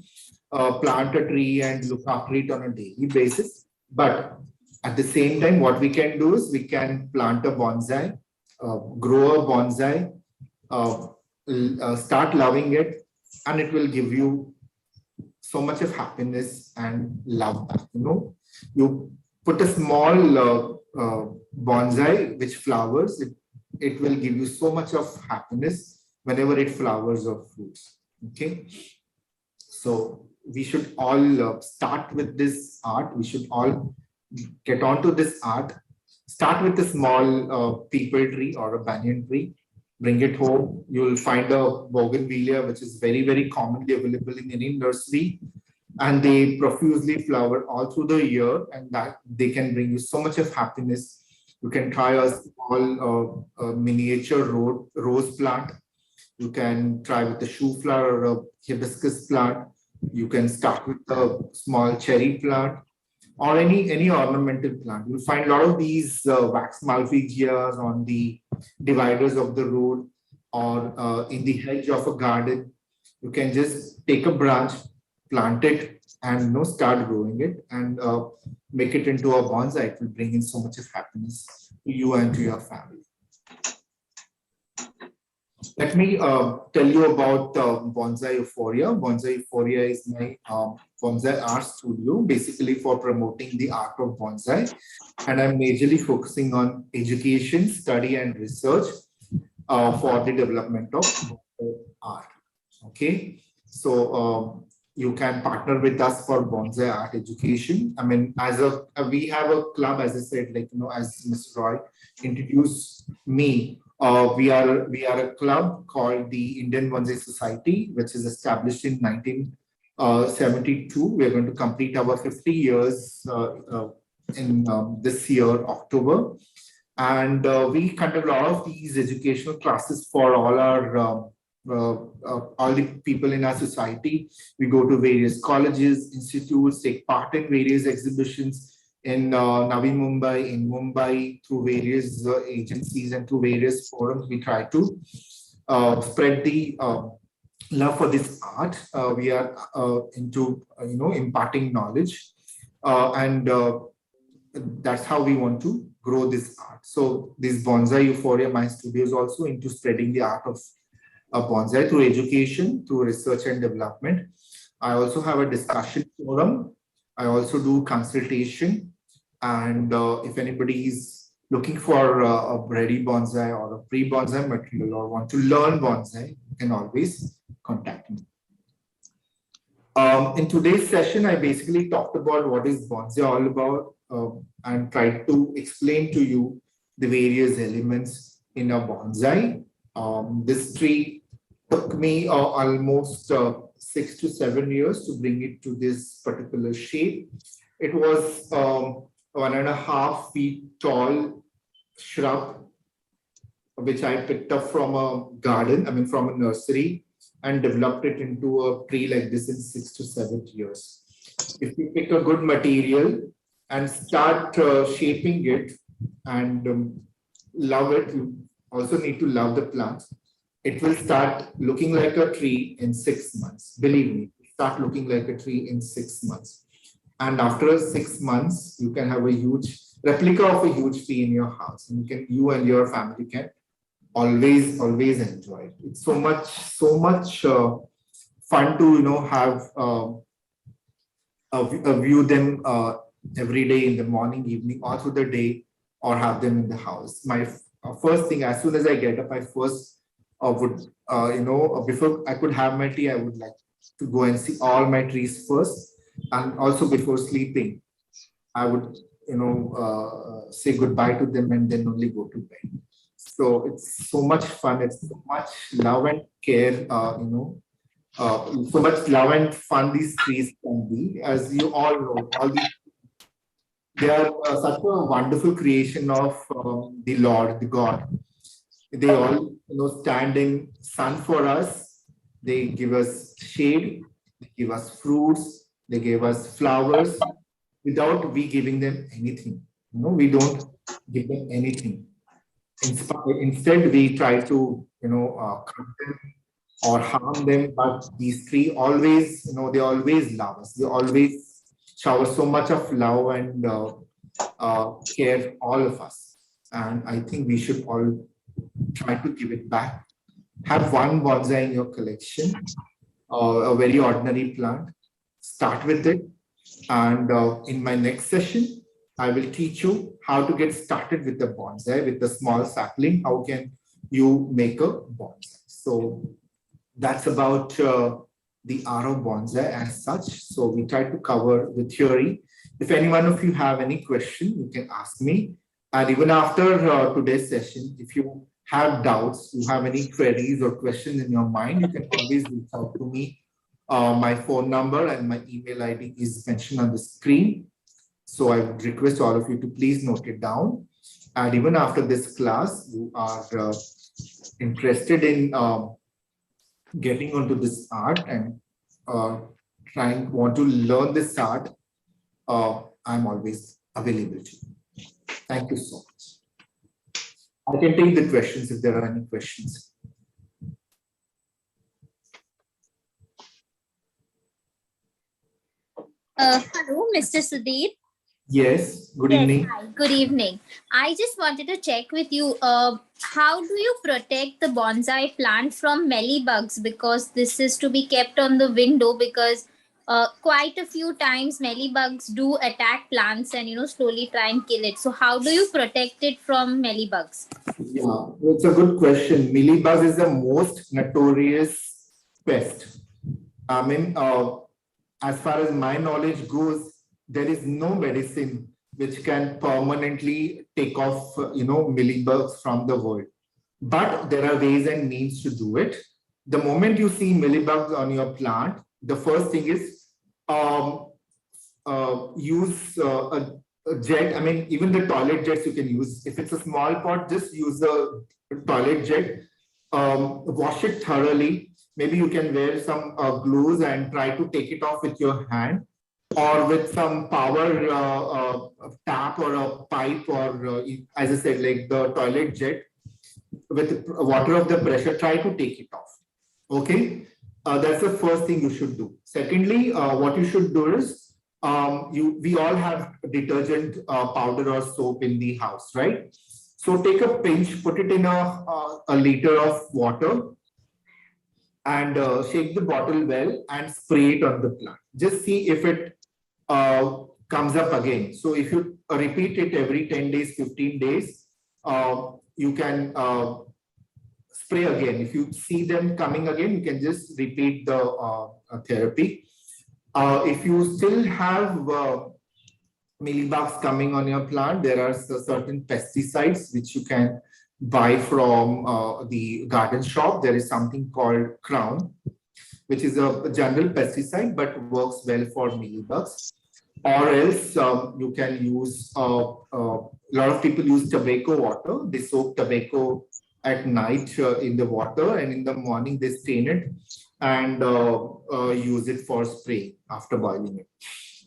plant a tree and look after it on a daily basis. But at the same time, what we can do is we can plant a bonsai, grow a bonsai, start loving it, and it will give you so much of happiness and love back. You put a small bonsai which flowers, it will give you so much of happiness whenever it flowers or fruits. Okay, so we should all start with this art. We should all get onto this art. Start with a small peepal tree or a banyan tree. Bring it home. You'll find a bougainvillea, which is very, very commonly available in any nursery, and they profusely flower all through the year, and that they can bring you so much of happiness. You can try a small miniature rose plant. You can try with a shoe flower or a hibiscus plant. You can start with a small cherry plant or any ornamental plant. You'll find a lot of these wax malpighias on the dividers of the road or in the hedge of a garden. You can just take a branch, plant it, and start growing it and make it into a bonsai. It will bring in so much of happiness to you and to your family. Let me tell you about Bonsai Euphoria. Bonsai Euphoria is my bonsai art studio, basically for promoting the art of bonsai. And I'm majorly focusing on education, study, and research for the development of art. Okay, so you can partner with us for bonsai art education. I mean, we have a club, as I said, as Mr. Roy introduced me. We are a club called the Indian Bonsai Society, which is established in 1972. We are going to complete our 50 years in this year, October. And we conduct a lot of these educational classes for all the people in our society. We go to various colleges, institutes, take part in various exhibitions in Navi Mumbai, in Mumbai, through various agencies and through various forums. We try to spread the love for this art. We are into imparting knowledge, and that's how we want to grow this art. So this Bonsai Euphoria, my studio, is also into spreading the art of bonsai through education, through research and development. I also have a discussion forum. I also do consultation, and if anybody is looking for a ready bonsai or a pre-bonsai material or want to learn bonsai, you can always contact me. In today's session, I basically talked about what is bonsai all about and tried to explain to you the various elements in a bonsai. This tree took me almost 6 to 7 years to bring it to this particular shape. It was 1.5 feet tall shrub, which I picked up from a garden, from a nursery, and developed it into a tree like this in 6 to 7 years. If you pick a good material and start shaping it and love it, you also need to love the plants. It will start looking like a tree in 6 months. Believe me, start looking like a tree in 6 months. And after 6 months, you can have a huge replica of a huge tree in your house. And you and your family can always enjoy it. It's so much fun to have view them every day in the morning, evening, or through the day, or have them in the house. My first thing, as soon as I get up, I first would before I could have my tea, I would like to go and see all my trees first, and also before sleeping, I would say goodbye to them and then only go to bed. So it's so much fun. It's so much love and care. So much love and fun these trees can be. As you all know, all these they are such a wonderful creation of the Lord, the God. They all stand in sun for us. They give us shade. They give us fruits. They give us flowers without we giving them anything. We don't give them anything. Instead, we try to cut them or harm them. But these three always, they always love us. They always shower so much of love and care all of us. And I think we should all try to give it back. Have one bonsai in your collection, a very ordinary plant. Start with it. And in my next session, I will teach you how to get started with the bonsai, with the small sapling. How can you make a bonsai? So that's about the art of bonsai as such. So we try to cover the theory. If any one of you have any question, you can ask me. And even after today's session, if you have doubts, you have any queries or questions in your mind, you can always reach out to me. My phone number and my email ID is mentioned on the screen. So I would request all of you to please note it down. And even after this class, you are interested in getting onto this art and want to learn this art, I'm always available to you. Thank you so much. I can take the questions if there are any questions. Hello, Mr. Sudhir. Yes, good evening. Hi, good evening. I just wanted to check with you, how do you protect the bonsai plant from mealybugs? Because this is to be kept on the window, because quite a few times mealybugs do attack plants and slowly try and kill it. So how do you protect it from mealybugs? Yeah, it's a good question. Mealybug is the most notorious pest. I mean, as far as my knowledge goes, there is no medicine which can permanently take off, mealybugs from the world. But there are ways and means to do it. The moment you see mealybugs on your plant, the first thing is use a jet. I mean, even the toilet jets you can use. If it's a small pot, just use the toilet jet. Wash it thoroughly. Maybe you can wear some gloves and try to take it off with your hand, or with some power tap or a pipe, or as I said, like the toilet jet, with water of the pressure, try to take it off. Okay, that's the first thing you should do. Secondly, what you should do is, we all have detergent powder or soap in the house, right? So take a pinch, put it in a liter of water, and shake the bottle well and spray it on the plant. Just see if it comes up again. So if you repeat it every 10 days, 15 days, you can spray again. If you see them coming again, you can just repeat the therapy. If you still have mealybugs coming on your plant, there are certain pesticides which you can buy from the garden shop. There is something called Crown, which is a general pesticide but works well for mealybugs. Or else you can use, a lot of people use tobacco water. They soak tobacco at night in the water, and in the morning they stain it and use it for spray after boiling it.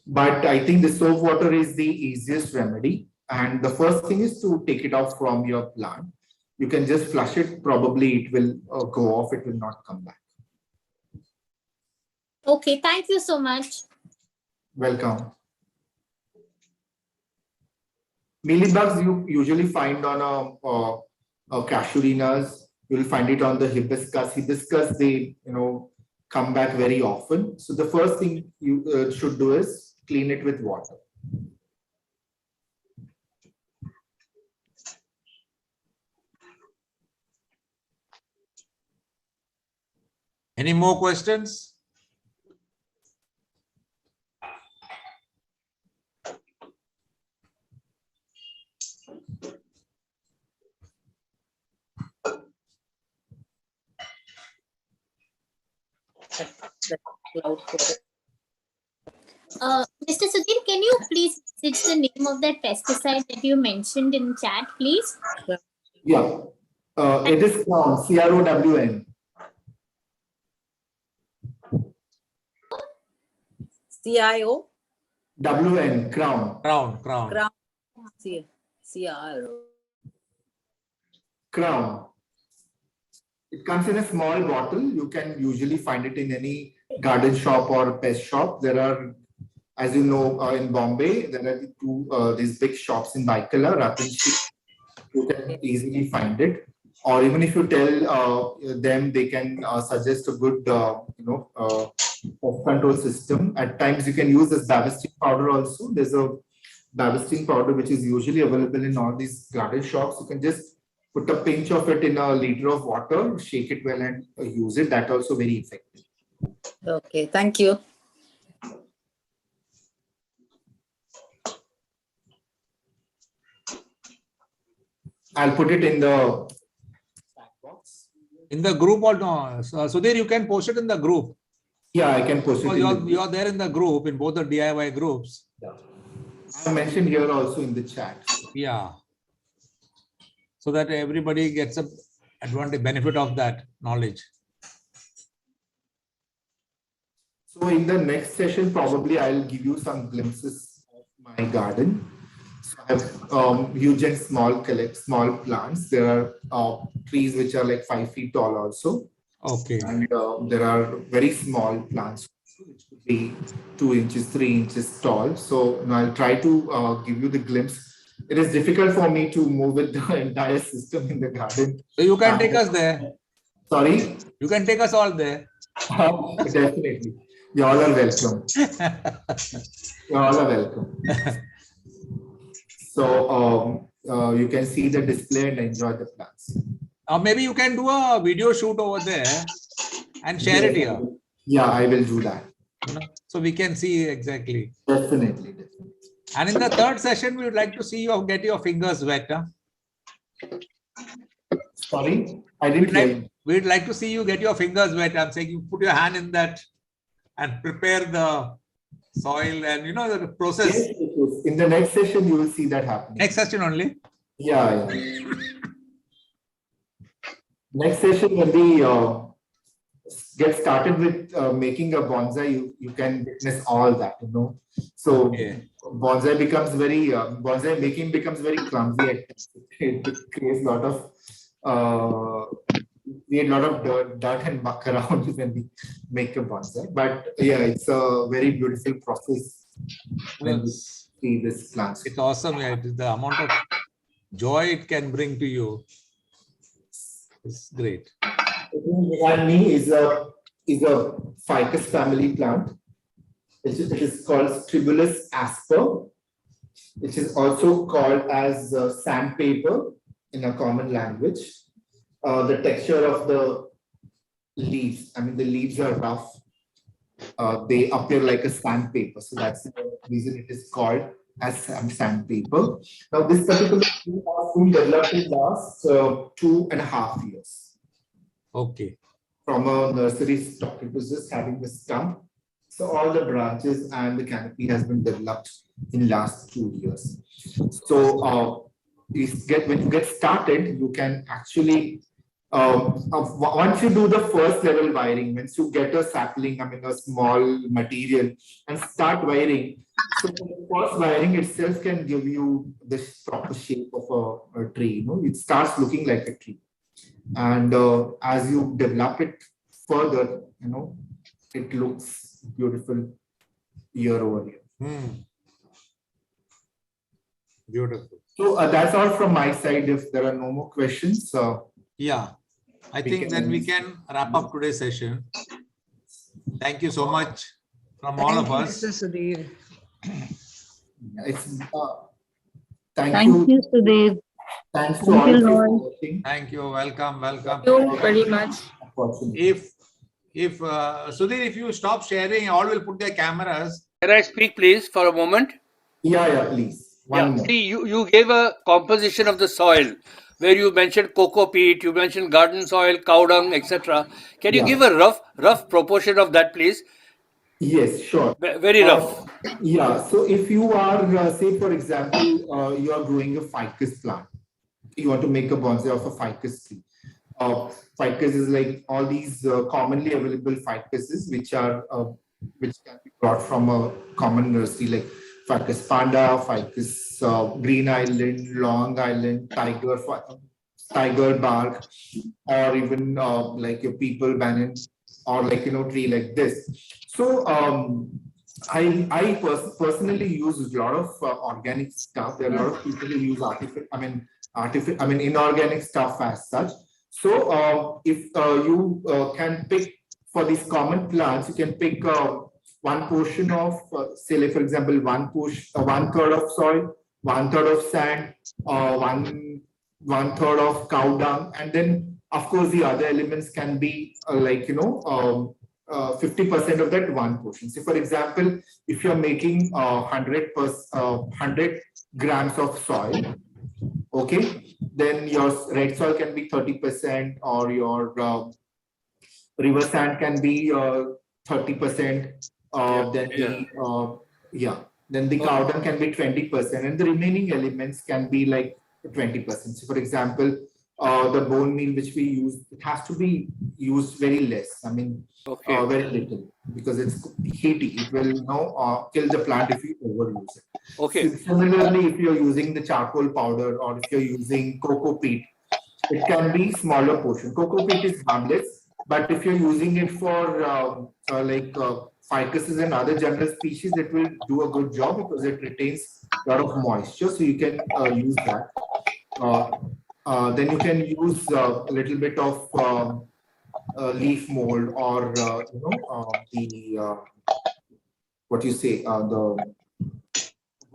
But I think the soap water is the easiest remedy. And the first thing is to take it off from your plant. You can just flush it. Probably it will go off. It will not come back. Okay, thank you so much. Welcome. Mealybugs you usually find on casuarinas. You'll find it on the hibiscus. Hibiscus, they come back very often. So the first thing you should do is clean it with water. Any more questions? Mr. Sudhir, can you please message the name of that pesticide that you mentioned in chat, please? Yeah, it is crown, CROWN. CIO? WN, crown. Crown. Crown. CR. Crown. It comes in a small bottle. You can usually find it in any garden shop or pest shop. There are, as you know, in Bombay, there are these big shops in Baikala, Ratan Street. You can easily find it. Or even if you tell them, they can suggest a good, pest control system. At times, you can use this Bavastin powder also. There's a Bavastin powder which is usually available in all these garden shops. You can just put a pinch of it in a liter of water, shake it well, and use it. That's also very effective. Okay, thank you. I'll put it in the chat box. In the group or no? So, Sudhir, you can post it in the group. Yeah, I can post it. Oh, you're there in the group, in both the DIY groups. Yeah. I mentioned here also in the chat. Yeah. So that everybody gets a advantage, benefit of that knowledge. So in the next session, probably I'll give you some glimpses of my garden. So I have huge and small plants. There are trees which are like 5 feet tall also. Okay. And there are very small plants which could be 2 inches, 3 inches tall. So I'll try to give you the glimpse. It is difficult for me to move with the entire system in the garden. So you can take us there. Sorry? You can take us all there. Definitely. You all are welcome. You all are welcome. So you can see the display and enjoy the plants. Or maybe you can do a video shoot over there and share it here. Yeah, I will do that. So we can see exactly. Definitely. And in the third session, we would like to see you get your fingers wet. Huh? Sorry, I didn't hear you. We'd like to see you get your fingers wet. I'm saying you put your hand in that and prepare the soil and the process. Yes, in the next session, you will see that happening. Next session only? Yeah. Next session, when we get started with making a bonsai, you can witness all that, So bonsai becomes bonsai making becomes very clumsy at times. It creates a lot of dirt and muck around when we make a bonsai. But yeah, it's a very beautiful process when we see this plant. It's awesome. Yeah, the amount of joy it can bring to you is great. Behind me is a ficus family plant. It is called Tribulus asper, which is also called as sandpaper in a common language. The texture of the leaves, the leaves are rough. They appear like a sandpaper. So that's the reason it is called as sandpaper. Now, this particular tree has been developed in the last 2.5 years. Okay. From a nursery stock. It was just having the stump. So all the branches and the canopy has been developed in last 2 years. So when you get started, you can actually once you do the first level wiring, once you get a sapling, a small material and start wiring, so the first wiring itself can give you this proper shape of a tree. It starts looking like a tree. And as you develop it further, it looks beautiful year over year. Beautiful. So that's all from my side. If there are no more questions, Yeah, I think that we can wrap up today's session. Thank you so much from all of us. Mr. Sudhir. it's Thank you, Sudhir. thanks to Thank all you, of you Lord. for watching. Thank you. Welcome. Welcome. Thank you very much. If Sudhir, if you stop sharing, all will put their cameras. Can I speak, please, for a moment? Yeah, please. One more. See, you gave a composition of the soil where you mentioned cocoa peat, you mentioned garden soil, cow dung, etc. Can you Yeah. give a rough proportion of that, please? Yes, sure. Very rough. Yeah, so if you are, say, for example, you are growing a ficus plant, you want to make a bonsai of a ficus tree. Ficus is like all these commonly available ficuses, which can be brought from a common nursery like Ficus panda, Ficus Green Island, Long Island, tiger bark, or even like your people banyan, or like tree like this. So I personally use a lot of organic stuff. There are a lot of people who use inorganic stuff as such. So if you can pick for these common plants, you can pick one portion of, say, like, for example, one third of soil, one third of sand, one third of cow dung, and then of course the other elements can be 50% of that one portion. So, for example, if you're making 100 grams of soil, okay, then your red soil can be 30%, or your river sand can be 30%. Then the cow dung can be 20%, and the remaining elements can be like 20%. So, for example, the bone meal which we use, it has to be used very less. Very little, because it's heaty. It will kill the plant if you overuse it. Okay. So similarly, if you're using the charcoal powder, or if you're using cocoa peat, it can be smaller portion. Cocoa peat is harmless, but if you're using it for ficuses and other general species, it will do a good job because it retains a lot of moisture. So you can use that. Then you can use a little bit of leaf mold, or the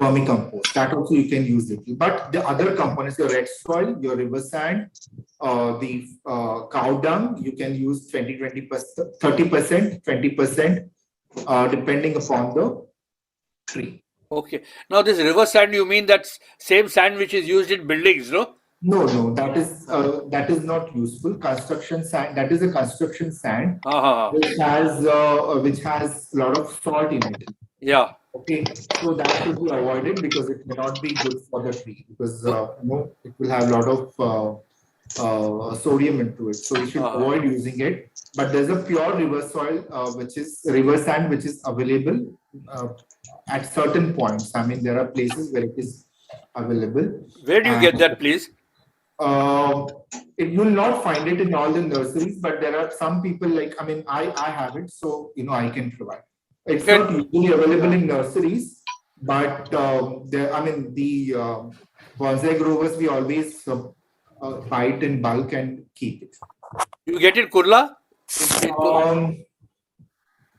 vermicompost. That also you can use it. But the other components, your red soil, your river sand, the cow dung, you can use 20%, 30%, 20%, depending upon the tree. Okay. Now this river sand, you mean that same sand which is used in buildings, no? No, that is not useful. Construction sand, that is a construction sand, which has a lot of salt in it. Yeah. Okay, so that should be avoided because it may not be good for the tree, because it will have a lot of sodium into it. So we should avoid using it. But there's a pure river soil, which is river sand, which is available at certain points. There are places where it is available. Where do you get that, please? You will not find it in all the nurseries, but there are some people I have it, so I can provide. It's not usually available in nurseries, but the bonsai growers, we always buy it in bulk and keep it. You get it, Kurla?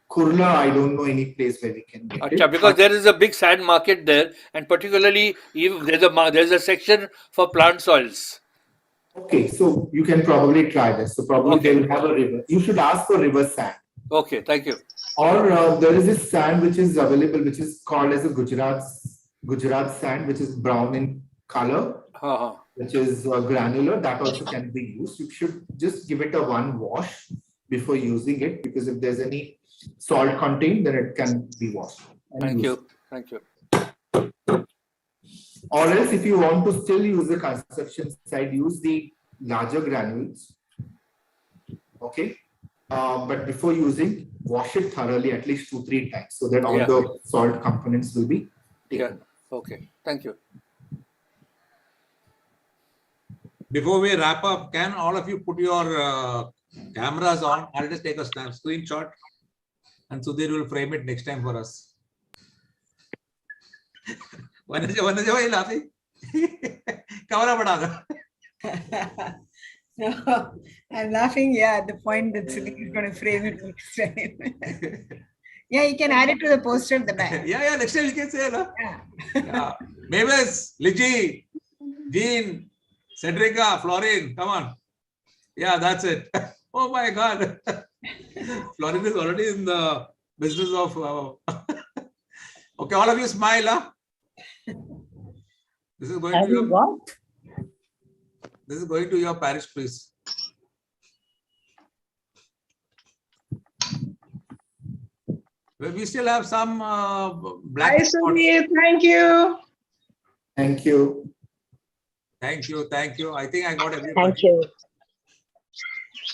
Kurla, I don't know any place where we can get it. Because there is a big sand market there, and particularly even there's a section for plant soils. Okay, so you can probably try this. So probably they will have a river. You should ask for river sand. Okay, thank you. Or there is this sand which is available, which is called as a Gujarat Sand, which is brown in color, which is granular. That also can be used. You should just give it a one wash before using it, because if there's any salt contained, then it can be washed. Thank you. Or else, if you want to still use the construction side, use the larger granules. Okay. But before using, wash it thoroughly at least 2-3 times, so that all the salt components will be taken. Okay. Thank you. Before we wrap up, can all of you put your cameras on? I'll just take a screenshot, and Sudhir will frame it next time for us. Why are you laughing? Cover up another. No, I'm laughing, at the point that Sudhir is going to frame it next time. Yeah, you can add it to the poster at the back. Yeah, next time you can say, no? Yeah. Mavis, Liji, Jean, Cedrica, Florin, come on. Yeah, that's it. Oh my God. Florin is already in the business of... Okay, all of you smile, huh? This is going to your... What? This is going to your parish priest. We still have some black Hi, spots. Sudhir. Thank you. Thank you. Thank you. I think I got everybody. Thank you.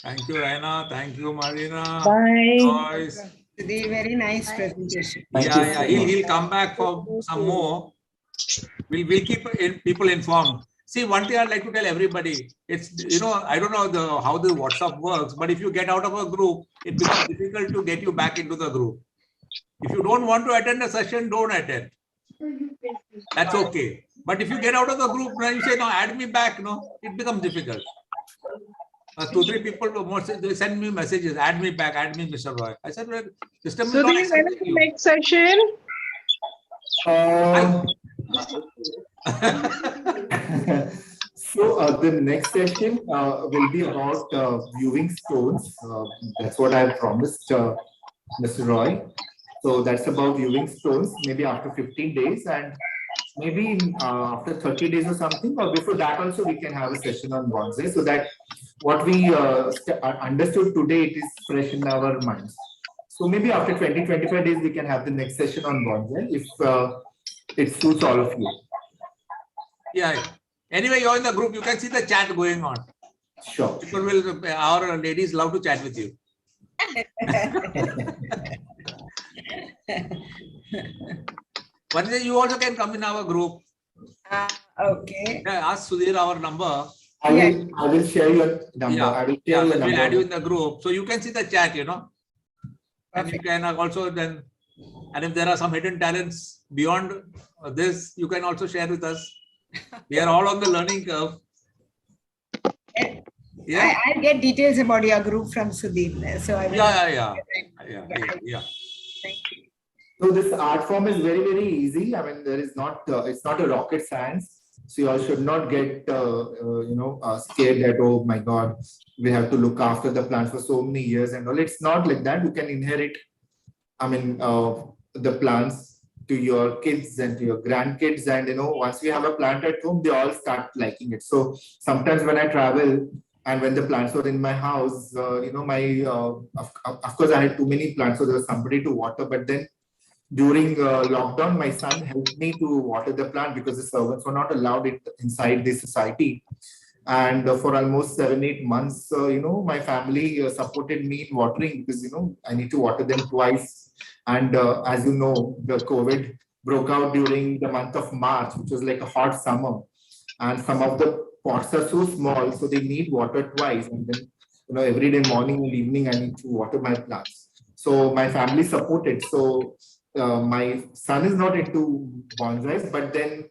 Thank you, Raina. Thank you, Marina. Bye. Joyce. Sudhir, very nice presentation. Thank you Yeah. so He'll much. come back for some more. We'll keep people informed. See, one thing I'd like to tell everybody, it's, I don't know how the WhatsApp works, but if you get out of a group, it becomes difficult to get you back into the group. If you don't want to attend a session, don't attend. That's okay. But if you get out of the group and you say, no, add me back, no, it becomes difficult. 2-3 people, they send me messages, add me back, add me, Mr. Roy. I said, well, system is not Sudhir, when is accepting the you. next session? So the next session will be about viewing stones. That's what I promised Mr. Roy. So that's about viewing stones, maybe after 15 days and maybe after 30 days or something, or before that also we can have a session on bonsai, so that what we understood today, it is fresh in our minds. So maybe after 20-25 days, we can have the next session on bonsai if it suits all of you. Yeah. Anyway, you're in the group. You can see the chat going on. Sure. Our ladies love to chat with you. One day you also can come in our group. Okay. Yeah, ask Sudhir our number. I will share your number. Yeah, I will share your number. We'll add you in the group. So you can see the chat, And you can also then, and if there are some hidden talents beyond this, you can also share with us. We are all on the learning curve. Yeah. I'll get details about your group from Sudhir. So I will. Yeah. Thank you. So this art form is very, very easy. I mean, there is not, it's not a rocket science. So you all should not get, scared that, oh my God, we have to look after the plants for so many years and all. It's not like that. You can inherit, the plants to your kids and to your grandkids. And, once we have a plant at home, they all start liking it. So sometimes when I travel and when the plants were in my house, of course I had too many plants. So there was somebody to water, but then during lockdown, my son helped me to water the plant because the servants were not allowed it inside the society. And for almost 7-8 months, my family supported me in watering because, I need to water them twice. And as you know, the COVID broke out during the month of March, which was like a hot summer. And some of the pots are so small, so they need water twice. And then, every day, morning and evening, I need to water my plants. So my family supported. So my son is not into bonsais, but then,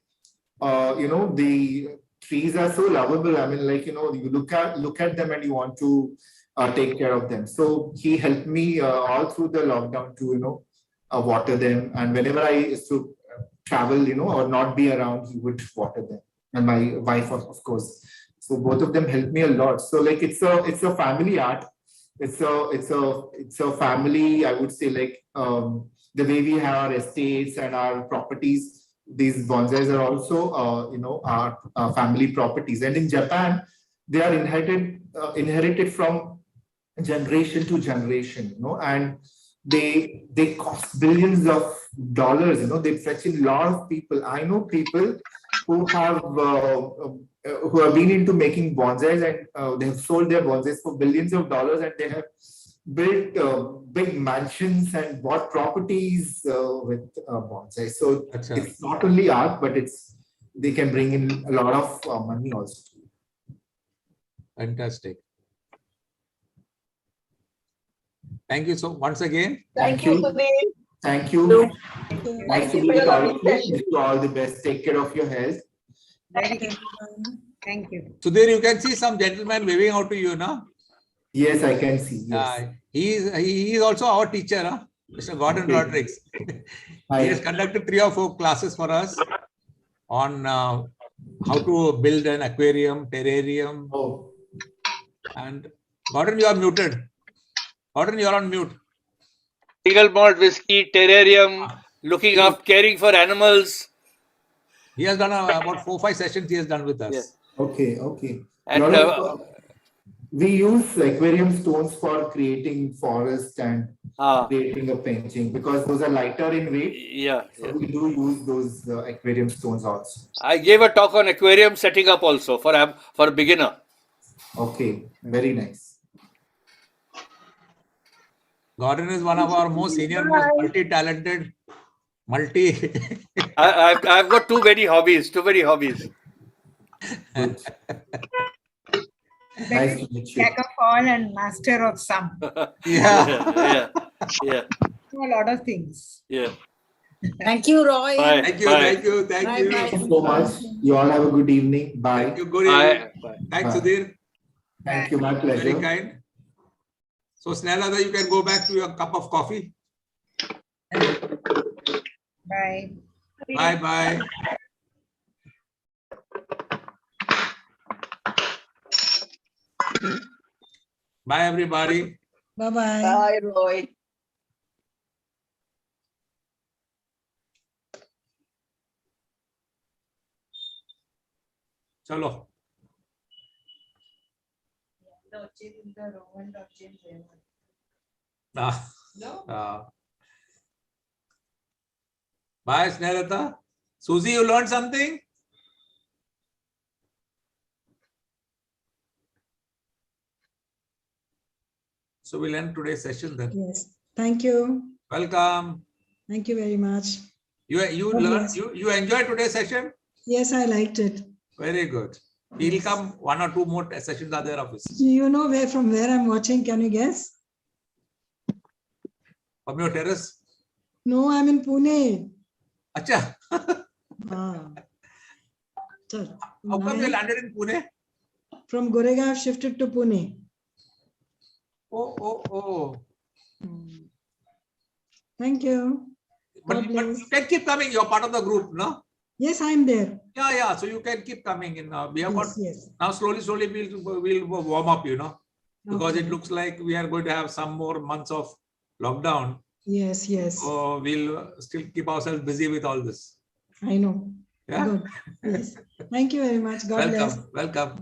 the trees are so lovable. I mean, you look at them and you want to take care of them. So he helped me all through the lockdown to, water them. And whenever I used to travel, or not be around, he would water them. And my wife, of course. So both of them helped me a lot. So it's a family art. It's a family, I would say, the way we have our estates and our properties. These bonsais are also, our family properties. And in Japan, they are inherited from generation to generation, and they cost billions of dollars. They fetch in a lot of people. I know people who have been into making bonsais, and they have sold their bonsais for billions of dollars, and they have built big mansions and bought properties with bonsai. So it's not only art, but they can bring in a lot of money also. Fantastic. Thank you so once again. Thank you, Sudhir. Thank you. Nice to meet all of you. Wish you all the best. Take care of your health. Very good. Thank you. Sudhir, you can see some gentleman waving out to you, no? Yes, I can see. Yes. He is also our teacher, huh? Mr. Gordon Okay. Rodrigues. He has conducted 3 or 4 classes for us on how to build an aquarium, terrarium. Oh, And Gordon, you are muted. Gordon, you are on mute. Single malt whiskey, terrarium, looking up, caring for animals. He has done about 4 or 5 sessions he has done with us. Yeah. okay, okay. And We use aquarium stones for creating forest and ah, creating a painting because those are lighter in weight. yeah, So yeah. we do use those aquarium stones also. I gave a talk on aquarium setting up also for a beginner. Okay, very nice. Gordon is one of our most senior, most multi-talented, I've got too many hobbies. Good. Nice to meet you. Jack of all and master of some. Yeah. Yeah. Do a lot of things. Yeah. Thank you, Roy. Bye. Thank you, Bye. thank you, thank Bye, you. bye. Thank you so much. You all have a good evening. Bye. Thank you, good Bye. evening. Bye. Thanks, Bye. Sudhir. Thank you. My Very pleasure. kind. So, Snehata, you can go back to your cup of coffee. Bye. Bye, bye. Bye, everybody. Bye-bye. Bye, Roy. Chalo. Bye, Snehata. Susie, you learned something? So we'll end today's session then. Yes. Thank you. Welcome. Thank you very much. You God learned, bless. you enjoyed today's session? Yes, I liked it. Very good. We'll come 1 or 2 more sessions are there of this. Do you know from where I'm watching? Can you guess? From your terrace? No, I'm in Pune. Acha. Ah. So, How come you now landed in Pune? from Goregaon, I've shifted to Pune. Oh. Thank you. But God you bless. can keep coming. You're part of the group, no? Yes, I'm there. Yeah. So you can keep coming in. We have got Yes. now slowly we'll warm up, because Okay. it looks like we are going to have some more months of lockdown. Yes. So we'll still keep ourselves busy with all this. I know. Yeah. Good. Yes. Thank you very much. God bless. Welcome.